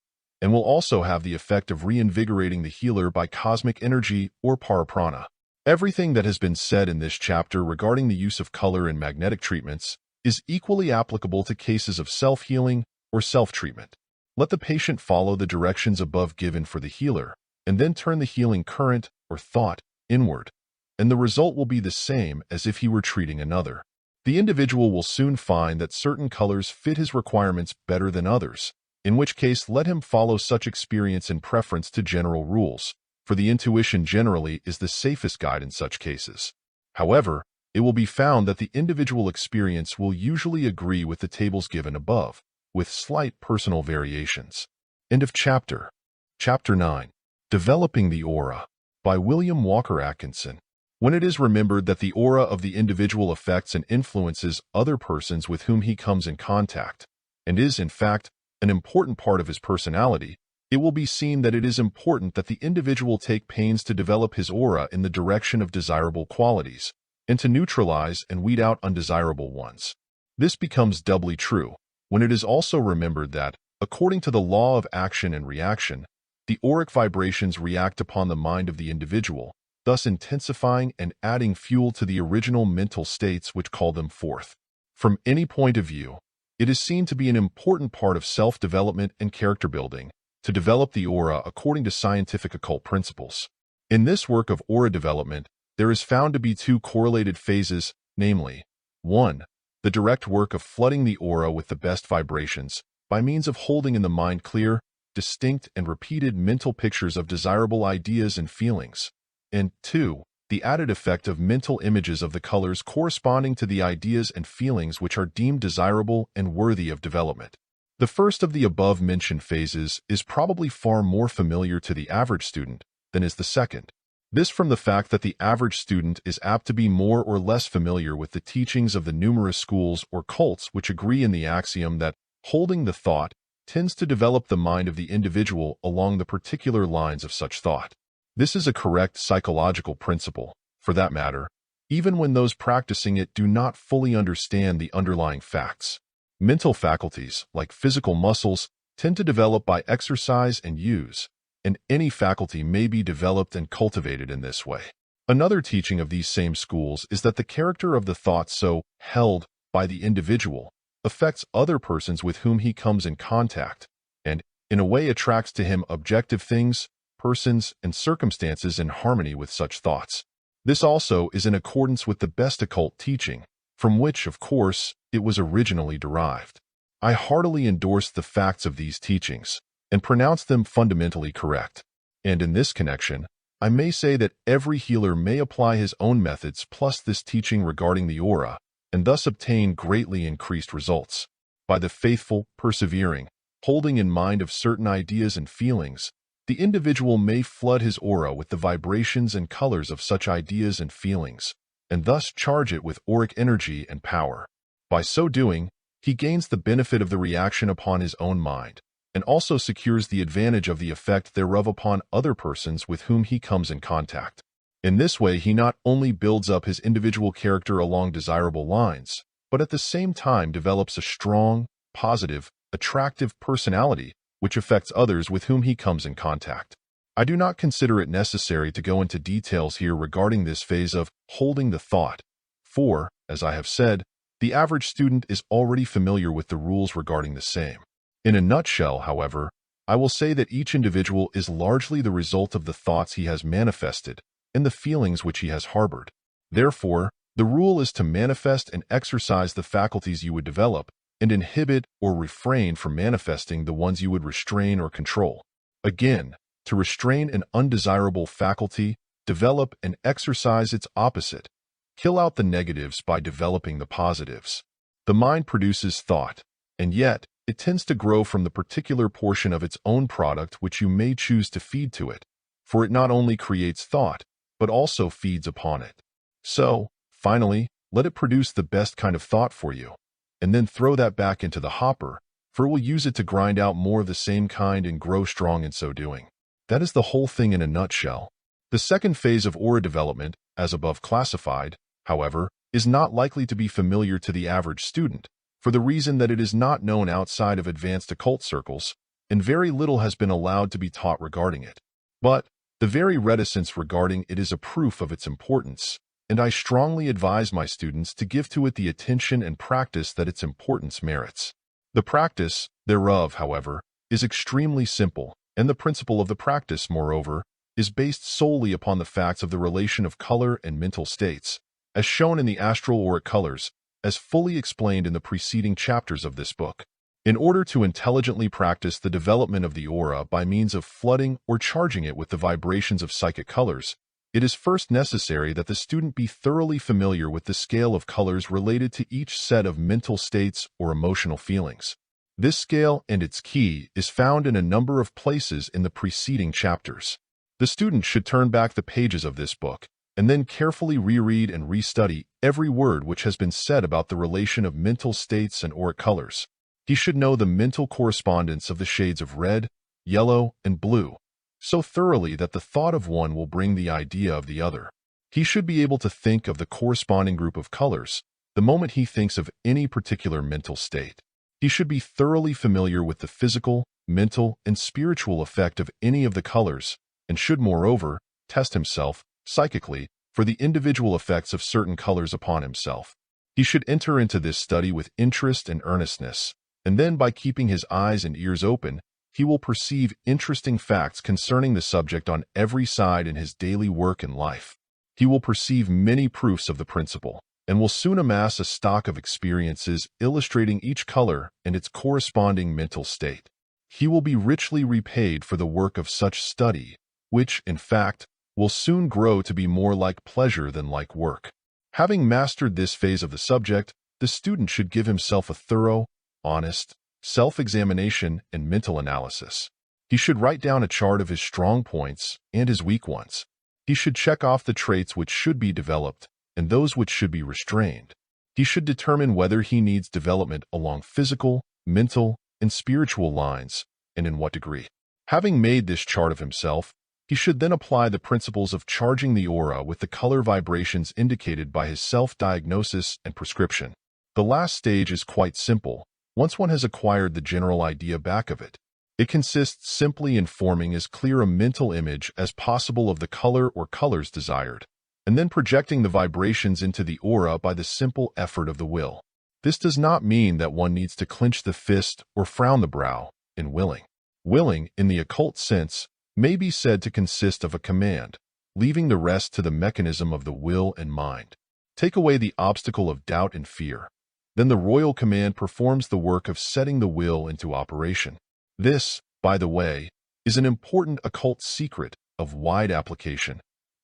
and will also have the effect of reinvigorating the healer by cosmic energy or paraprana. Everything that has been said in this chapter regarding the use of color in magnetic treatments is equally applicable to cases of self-healing or self-treatment. Let the patient follow the directions above given for the healer, and then turn the healing current or thought inward, and the result will be the same as if he were treating another. The individual will soon find that certain colors fit his requirements better than others, in which case let him follow such experience in preference to general rules, for the intuition generally is the safest guide in such cases. However, it will be found that the individual experience will usually agree with the tables given above, with slight personal variations. End of chapter. Chapter 9. Developing the Aura, by William Walker Atkinson. When it is remembered that the aura of the individual affects and influences other persons with whom he comes in contact, and is, in fact, an important part of his personality, it will be seen that it is important that the individual take pains to develop his aura in the direction of desirable qualities, and to neutralize and weed out undesirable ones. This becomes doubly true when it is also remembered that, according to the law of action and reaction, the auric vibrations react upon the mind of the individual, thus intensifying and adding fuel to the original mental states which call them forth. From any point of view, it is seen to be an important part of self-development and character building to develop the aura according to scientific occult principles. In this work of aura development, there is found to be two correlated phases, namely, 1. The direct work of flooding the aura with the best vibrations by means of holding in the mind clear, distinct, and repeated mental pictures of desirable ideas and feelings, and 2. The added effect of mental images of the colors corresponding to the ideas and feelings which are deemed desirable and worthy of development. The first of the above-mentioned phases is probably far more familiar to the average student than is the second. This from the fact that the average student is apt to be more or less familiar with the teachings of the numerous schools or cults which agree in the axiom that holding the thought tends to develop the mind of the individual along the particular lines of such thought. This is a correct psychological principle, for that matter, even when those practicing it do not fully understand the underlying facts. Mental faculties, like physical muscles, tend to develop by exercise and use, and any faculty may be developed and cultivated in this way. Another teaching of these same schools is that the character of the thought so held by the individual affects other persons with whom he comes in contact, and, in a way, attracts to him objective things, persons, and circumstances in harmony with such thoughts. This also is in accordance with the best occult teaching, from which, of course, it was originally derived. I heartily endorse the facts of these teachings and pronounce them fundamentally correct. And in this connection, I may say that every healer may apply his own methods plus this teaching regarding the aura and thus obtain greatly increased results. By the faithful, persevering, holding in mind of certain ideas and feelings, the individual may flood his aura with the vibrations and colors of such ideas and feelings, and thus charge it with auric energy and power. By so doing, he gains the benefit of the reaction upon his own mind, and also secures the advantage of the effect thereof upon other persons with whom he comes in contact. In this way, he not only builds up his individual character along desirable lines, but at the same time develops a strong, positive, attractive personality which affects others with whom he comes in contact. I do not consider it necessary to go into details here regarding this phase of holding the thought, for, as I have said, the average student is already familiar with the rules regarding the same. In a nutshell, however, I will say that each individual is largely the result of the thoughts he has manifested and the feelings which he has harbored. Therefore, the rule is to manifest and exercise the faculties you would develop, and inhibit or refrain from manifesting the ones you would restrain or control. Again, to restrain an undesirable faculty, develop and exercise its opposite. Kill out the negatives by developing the positives. The mind produces thought, and yet it tends to grow from the particular portion of its own product which you may choose to feed to it, for it not only creates thought, but also feeds upon it. So, finally, let it produce the best kind of thought for you, and then throw that back into the hopper, for it will use it to grind out more of the same kind and grow strong in so doing. That is the whole thing in a nutshell. The second phase of aura development, as above classified, however, is not likely to be familiar to the average student, for the reason that it is not known outside of advanced occult circles, and very little has been allowed to be taught regarding it. But the very reticence regarding it is a proof of its importance, and I strongly advise my students to give to it the attention and practice that its importance merits. The practice thereof, however, is extremely simple, and the principle of the practice, moreover, is based solely upon the facts of the relation of color and mental states, as shown in the Astral Auric Colors, as fully explained in the preceding chapters of this book. In order to intelligently practice the development of the aura by means of flooding or charging it with the vibrations of psychic colors, it is first necessary that the student be thoroughly familiar with the scale of colors related to each set of mental states or emotional feelings. This scale and its key is found in a number of places in the preceding chapters. The student should turn back the pages of this book and then carefully reread and restudy every word which has been said about the relation of mental states and auric colors. He should know the mental correspondence of the shades of red, yellow, and blue, so thoroughly that the thought of one will bring the idea of the other. He should be able to think of the corresponding group of colors the moment he thinks of any particular mental state. He should be thoroughly familiar with the physical, mental, and spiritual effect of any of the colors, and should, moreover, test himself, psychically, for the individual effects of certain colors upon himself. He should enter into this study with interest and earnestness, and then by keeping his eyes and ears open, he will perceive interesting facts concerning the subject on every side in his daily work and life. He will perceive many proofs of the principle, and will soon amass a stock of experiences illustrating each color and its corresponding mental state. He will be richly repaid for the work of such study, which, in fact, will soon grow to be more like pleasure than like work. Having mastered this phase of the subject, the student should give himself a thorough, honest, self-examination and mental analysis. He should write down a chart of his strong points and his weak ones. He should check off the traits which should be developed and those which should be restrained. He should determine whether he needs development along physical, mental, and spiritual lines, and in what degree. Having made this chart of himself, he should then apply the principles of charging the aura with the color vibrations indicated by his self-diagnosis and prescription. The last stage is quite simple, once one has acquired the general idea back of it. It consists simply in forming as clear a mental image as possible of the color or colors desired, and then projecting the vibrations into the aura by the simple effort of the will. This does not mean that one needs to clench the fist or frown the brow in willing. Willing, in the occult sense, may be said to consist of a command, leaving the rest to the mechanism of the will and mind. Take away the obstacle of doubt and fear. Then the royal command performs the work of setting the will into operation. This, by the way, is an important occult secret of wide application.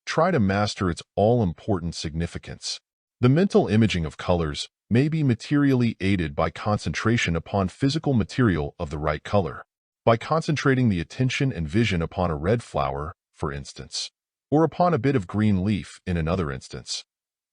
Try to master its all-important significance. The mental imaging of colors may be materially aided by concentration upon physical material of the right color. By concentrating the attention and vision upon a red flower, for instance, or upon a bit of green leaf in another instance,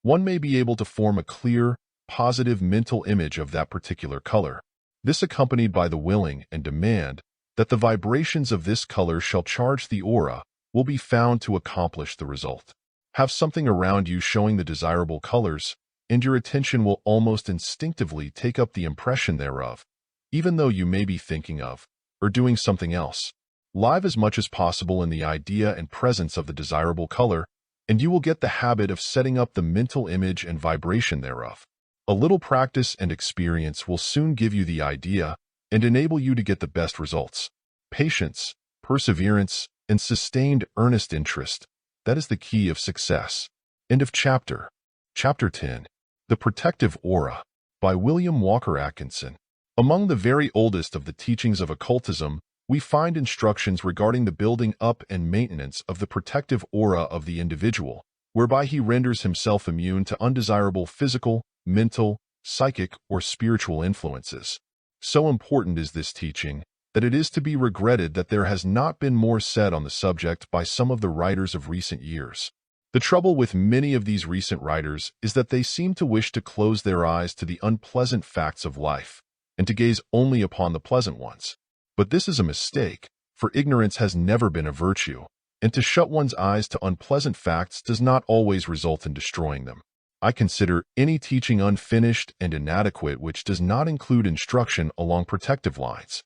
one may be able to form a clear, positive mental image of that particular color. This accompanied by the willing and demand that the vibrations of this color shall charge the aura will be found to accomplish the result. Have something around you showing the desirable colors, and your attention will almost instinctively take up the impression thereof, even though you may be thinking of or doing something else. Live as much as possible in the idea and presence of the desirable color, and you will get the habit of setting up the mental image and vibration thereof. A little practice and experience will soon give you the idea and enable you to get the best results. Patience, perseverance, and sustained earnest interest, that is the key of success. End of chapter. Chapter 10. The Protective Aura, by William Walker Atkinson. Among the very oldest of the teachings of occultism, we find instructions regarding the building up and maintenance of the protective aura of the individual, whereby he renders himself immune to undesirable physical, mental, psychic, or spiritual influences. So important is this teaching that it is to be regretted that there has not been more said on the subject by some of the writers of recent years. The trouble with many of these recent writers is that they seem to wish to close their eyes to the unpleasant facts of life, and to gaze only upon the pleasant ones. But this is a mistake, for ignorance has never been a virtue, and to shut one's eyes to unpleasant facts does not always result in destroying them. I consider any teaching unfinished and inadequate which does not include instruction along protective lines.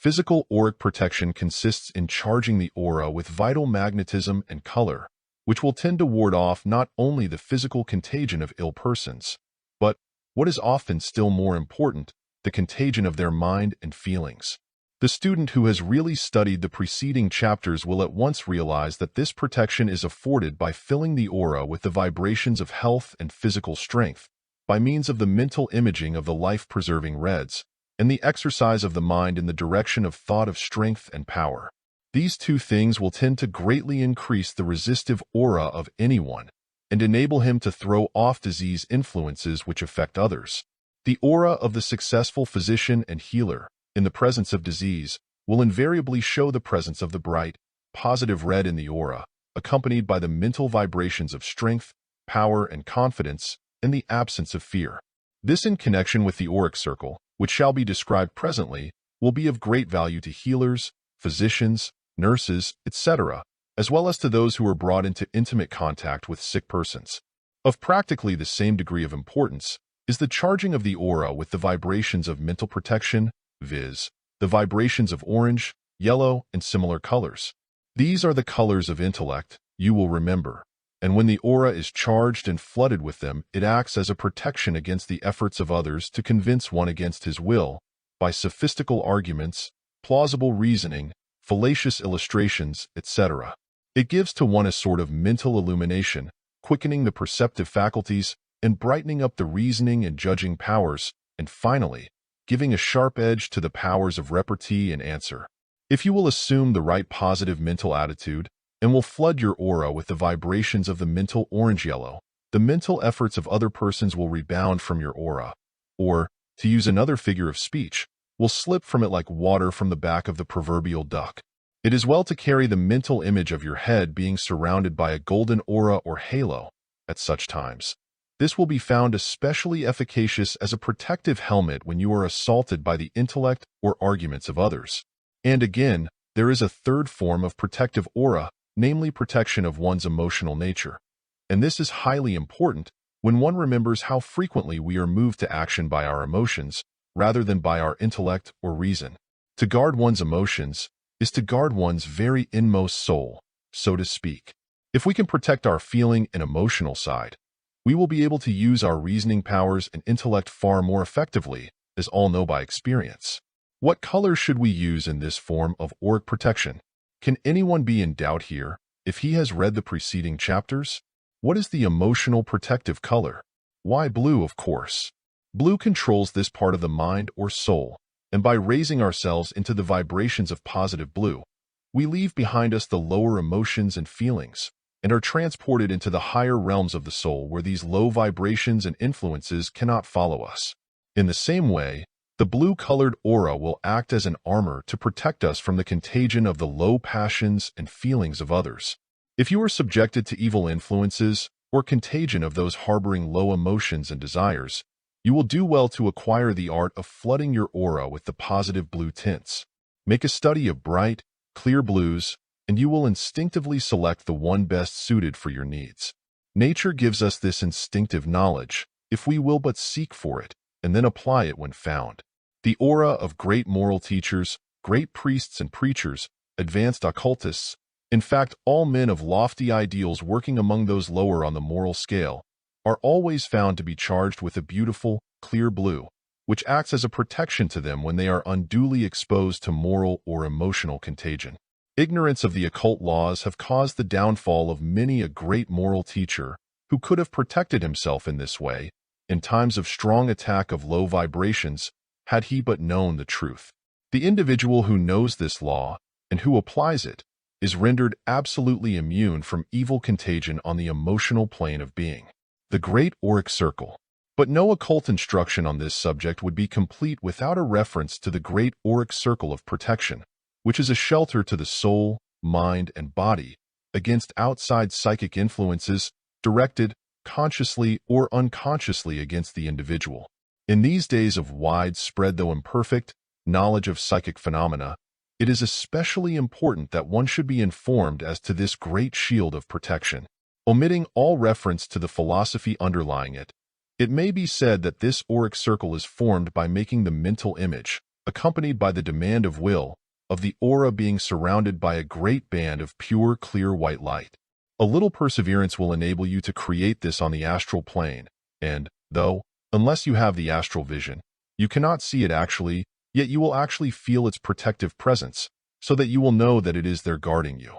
Physical auric protection consists in charging the aura with vital magnetism and color, which will tend to ward off not only the physical contagion of ill persons, but, what is often still more important, the contagion of their mind and feelings. The student who has really studied the preceding chapters will at once realize that this protection is afforded by filling the aura with the vibrations of health and physical strength, by means of the mental imaging of the life-preserving reds, and the exercise of the mind in the direction of thought of strength and power. These two things will tend to greatly increase the resistive aura of anyone, and enable him to throw off disease influences which affect others. The aura of the successful physician and healer, in the presence of disease, will invariably show the presence of the bright, positive red in the aura, accompanied by the mental vibrations of strength, power, and confidence, and the absence of fear. This, in connection with the auric circle, which shall be described presently, will be of great value to healers, physicians, nurses, etc., as well as to those who are brought into intimate contact with sick persons. Of practically the same degree of importance is the charging of the aura with the vibrations of mental protection, viz., the vibrations of orange, yellow, and similar colors. These are the colors of intellect, you will remember, and when the aura is charged and flooded with them, it acts as a protection against the efforts of others to convince one against his will, by sophistical arguments, plausible reasoning, fallacious illustrations, etc. It gives to one a sort of mental illumination, quickening the perceptive faculties, and brightening up the reasoning and judging powers, and finally, giving a sharp edge to the powers of repartee and answer. If you will assume the right positive mental attitude, and will flood your aura with the vibrations of the mental orange-yellow, the mental efforts of other persons will rebound from your aura, or, to use another figure of speech, will slip from it like water from the back of the proverbial duck. It is well to carry the mental image of your head being surrounded by a golden aura or halo at such times. This will be found especially efficacious as a protective helmet when you are assaulted by the intellect or arguments of others. And again, there is a third form of protective aura, namely protection of one's emotional nature. And this is highly important when one remembers how frequently we are moved to action by our emotions, rather than by our intellect or reason. To guard one's emotions is to guard one's very inmost soul, so to speak. If we can protect our feeling and emotional side, we will be able to use our reasoning powers and intellect far more effectively, as all know by experience. What color should we use in this form of auric protection? Can anyone be in doubt here, if he has read the preceding chapters? What is the emotional protective color? Why blue, of course. Blue controls this part of the mind or soul, and by raising ourselves into the vibrations of positive blue, we leave behind us the lower emotions and feelings, and are transported into the higher realms of the soul where these low vibrations and influences cannot follow us. In the same way, the blue-colored aura will act as an armor to protect us from the contagion of the low passions and feelings of others. If you are subjected to evil influences or contagion of those harboring low emotions and desires, you will do well to acquire the art of flooding your aura with the positive blue tints. Make a study of bright, clear blues, and you will instinctively select the one best suited for your needs. Nature gives us this instinctive knowledge, if we will but seek for it, and then apply it when found. The aura of great moral teachers, great priests and preachers, advanced occultists, in fact all men of lofty ideals working among those lower on the moral scale, are always found to be charged with a beautiful, clear blue, which acts as a protection to them when they are unduly exposed to moral or emotional contagion. Ignorance of the occult laws have caused the downfall of many a great moral teacher who could have protected himself in this way, in times of strong attack of low vibrations, had he but known the truth. The individual who knows this law and who applies it is rendered absolutely immune from evil contagion on the emotional plane of being. The Great Auric Circle. But no occult instruction on this subject would be complete without a reference to the Great Auric Circle of Protection, which is a shelter to the soul, mind, and body against outside psychic influences directed, consciously or unconsciously, against the individual. In these days of widespread, though imperfect, knowledge of psychic phenomena, it is especially important that one should be informed as to this great shield of protection. Omitting all reference to the philosophy underlying it, it may be said that this auric circle is formed by making the mental image, accompanied by the demand of will, of the aura being surrounded by a great band of pure, clear white light. A little perseverance will enable you to create this on the astral plane, and, though, unless you have the astral vision, you cannot see it actually, yet you will actually feel its protective presence, so that you will know that it is there guarding you.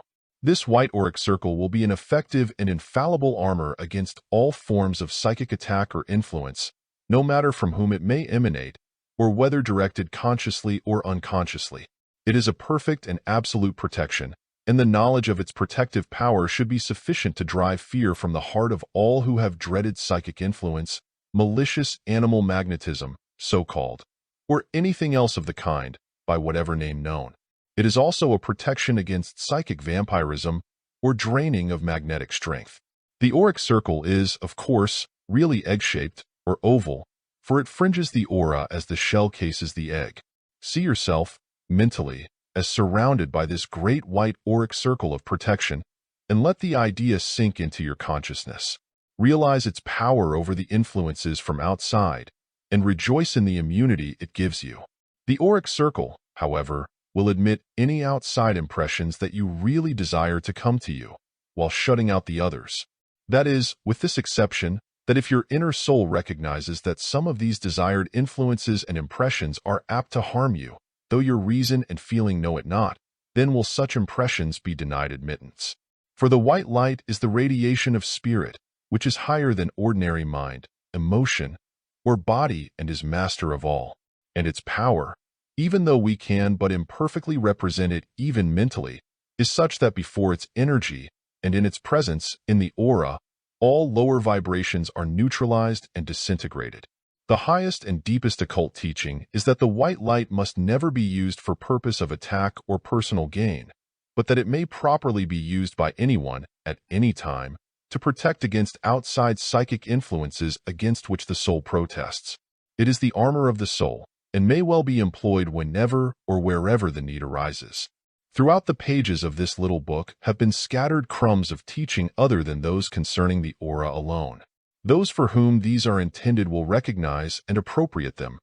This white auric circle will be an effective and infallible armor against all forms of psychic attack or influence, no matter from whom it may emanate, or whether directed consciously or unconsciously. It is a perfect and absolute protection, and the knowledge of its protective power should be sufficient to drive fear from the heart of all who have dreaded psychic influence, malicious animal magnetism, so-called, or anything else of the kind, by whatever name known. It is also a protection against psychic vampirism or draining of magnetic strength. The auric circle is, of course, really egg-shaped or oval, for it fringes the aura as the shell cases the egg. See yourself, mentally, as surrounded by this great white auric circle of protection, and let the idea sink into your consciousness. Realize its power over the influences from outside, and rejoice in the immunity it gives you. The auric circle, however, will admit any outside impressions that you really desire to come to you, while shutting out the others. That is, with this exception, that if your inner soul recognizes that some of these desired influences and impressions are apt to harm you, though your reason and feeling know it not, then will such impressions be denied admittance. For the white light is the radiation of spirit, which is higher than ordinary mind, emotion, or body, and is master of all. And its power, even though we can but imperfectly represent it even mentally, is such that before its energy and in its presence in the aura, all lower vibrations are neutralized and disintegrated. The highest and deepest occult teaching is that the white light must never be used for purpose of attack or personal gain, but that it may properly be used by anyone, at any time, to protect against outside psychic influences against which the soul protests. It is the armor of the soul, and may well be employed whenever or wherever the need arises. Throughout the pages of this little book have been scattered crumbs of teaching other than those concerning the aura alone. Those for whom these are intended will recognize and appropriate them.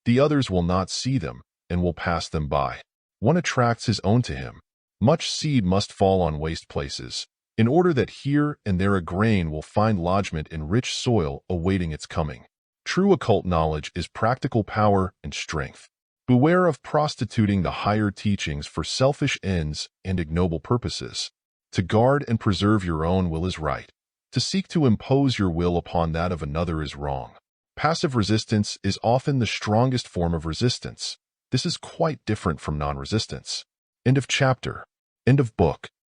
The others will not see them and will pass them by. One attracts his own to him. Much seed must fall on waste places, in order that here and there a grain will find lodgment in rich soil awaiting its coming. True occult knowledge is practical power and strength. Beware of prostituting the higher teachings for selfish ends and ignoble purposes. To guard and preserve your own will is right. To seek to impose your will upon that of another is wrong. Passive resistance is often the strongest form of resistance. This is quite different from non-resistance. End of chapter. End of book.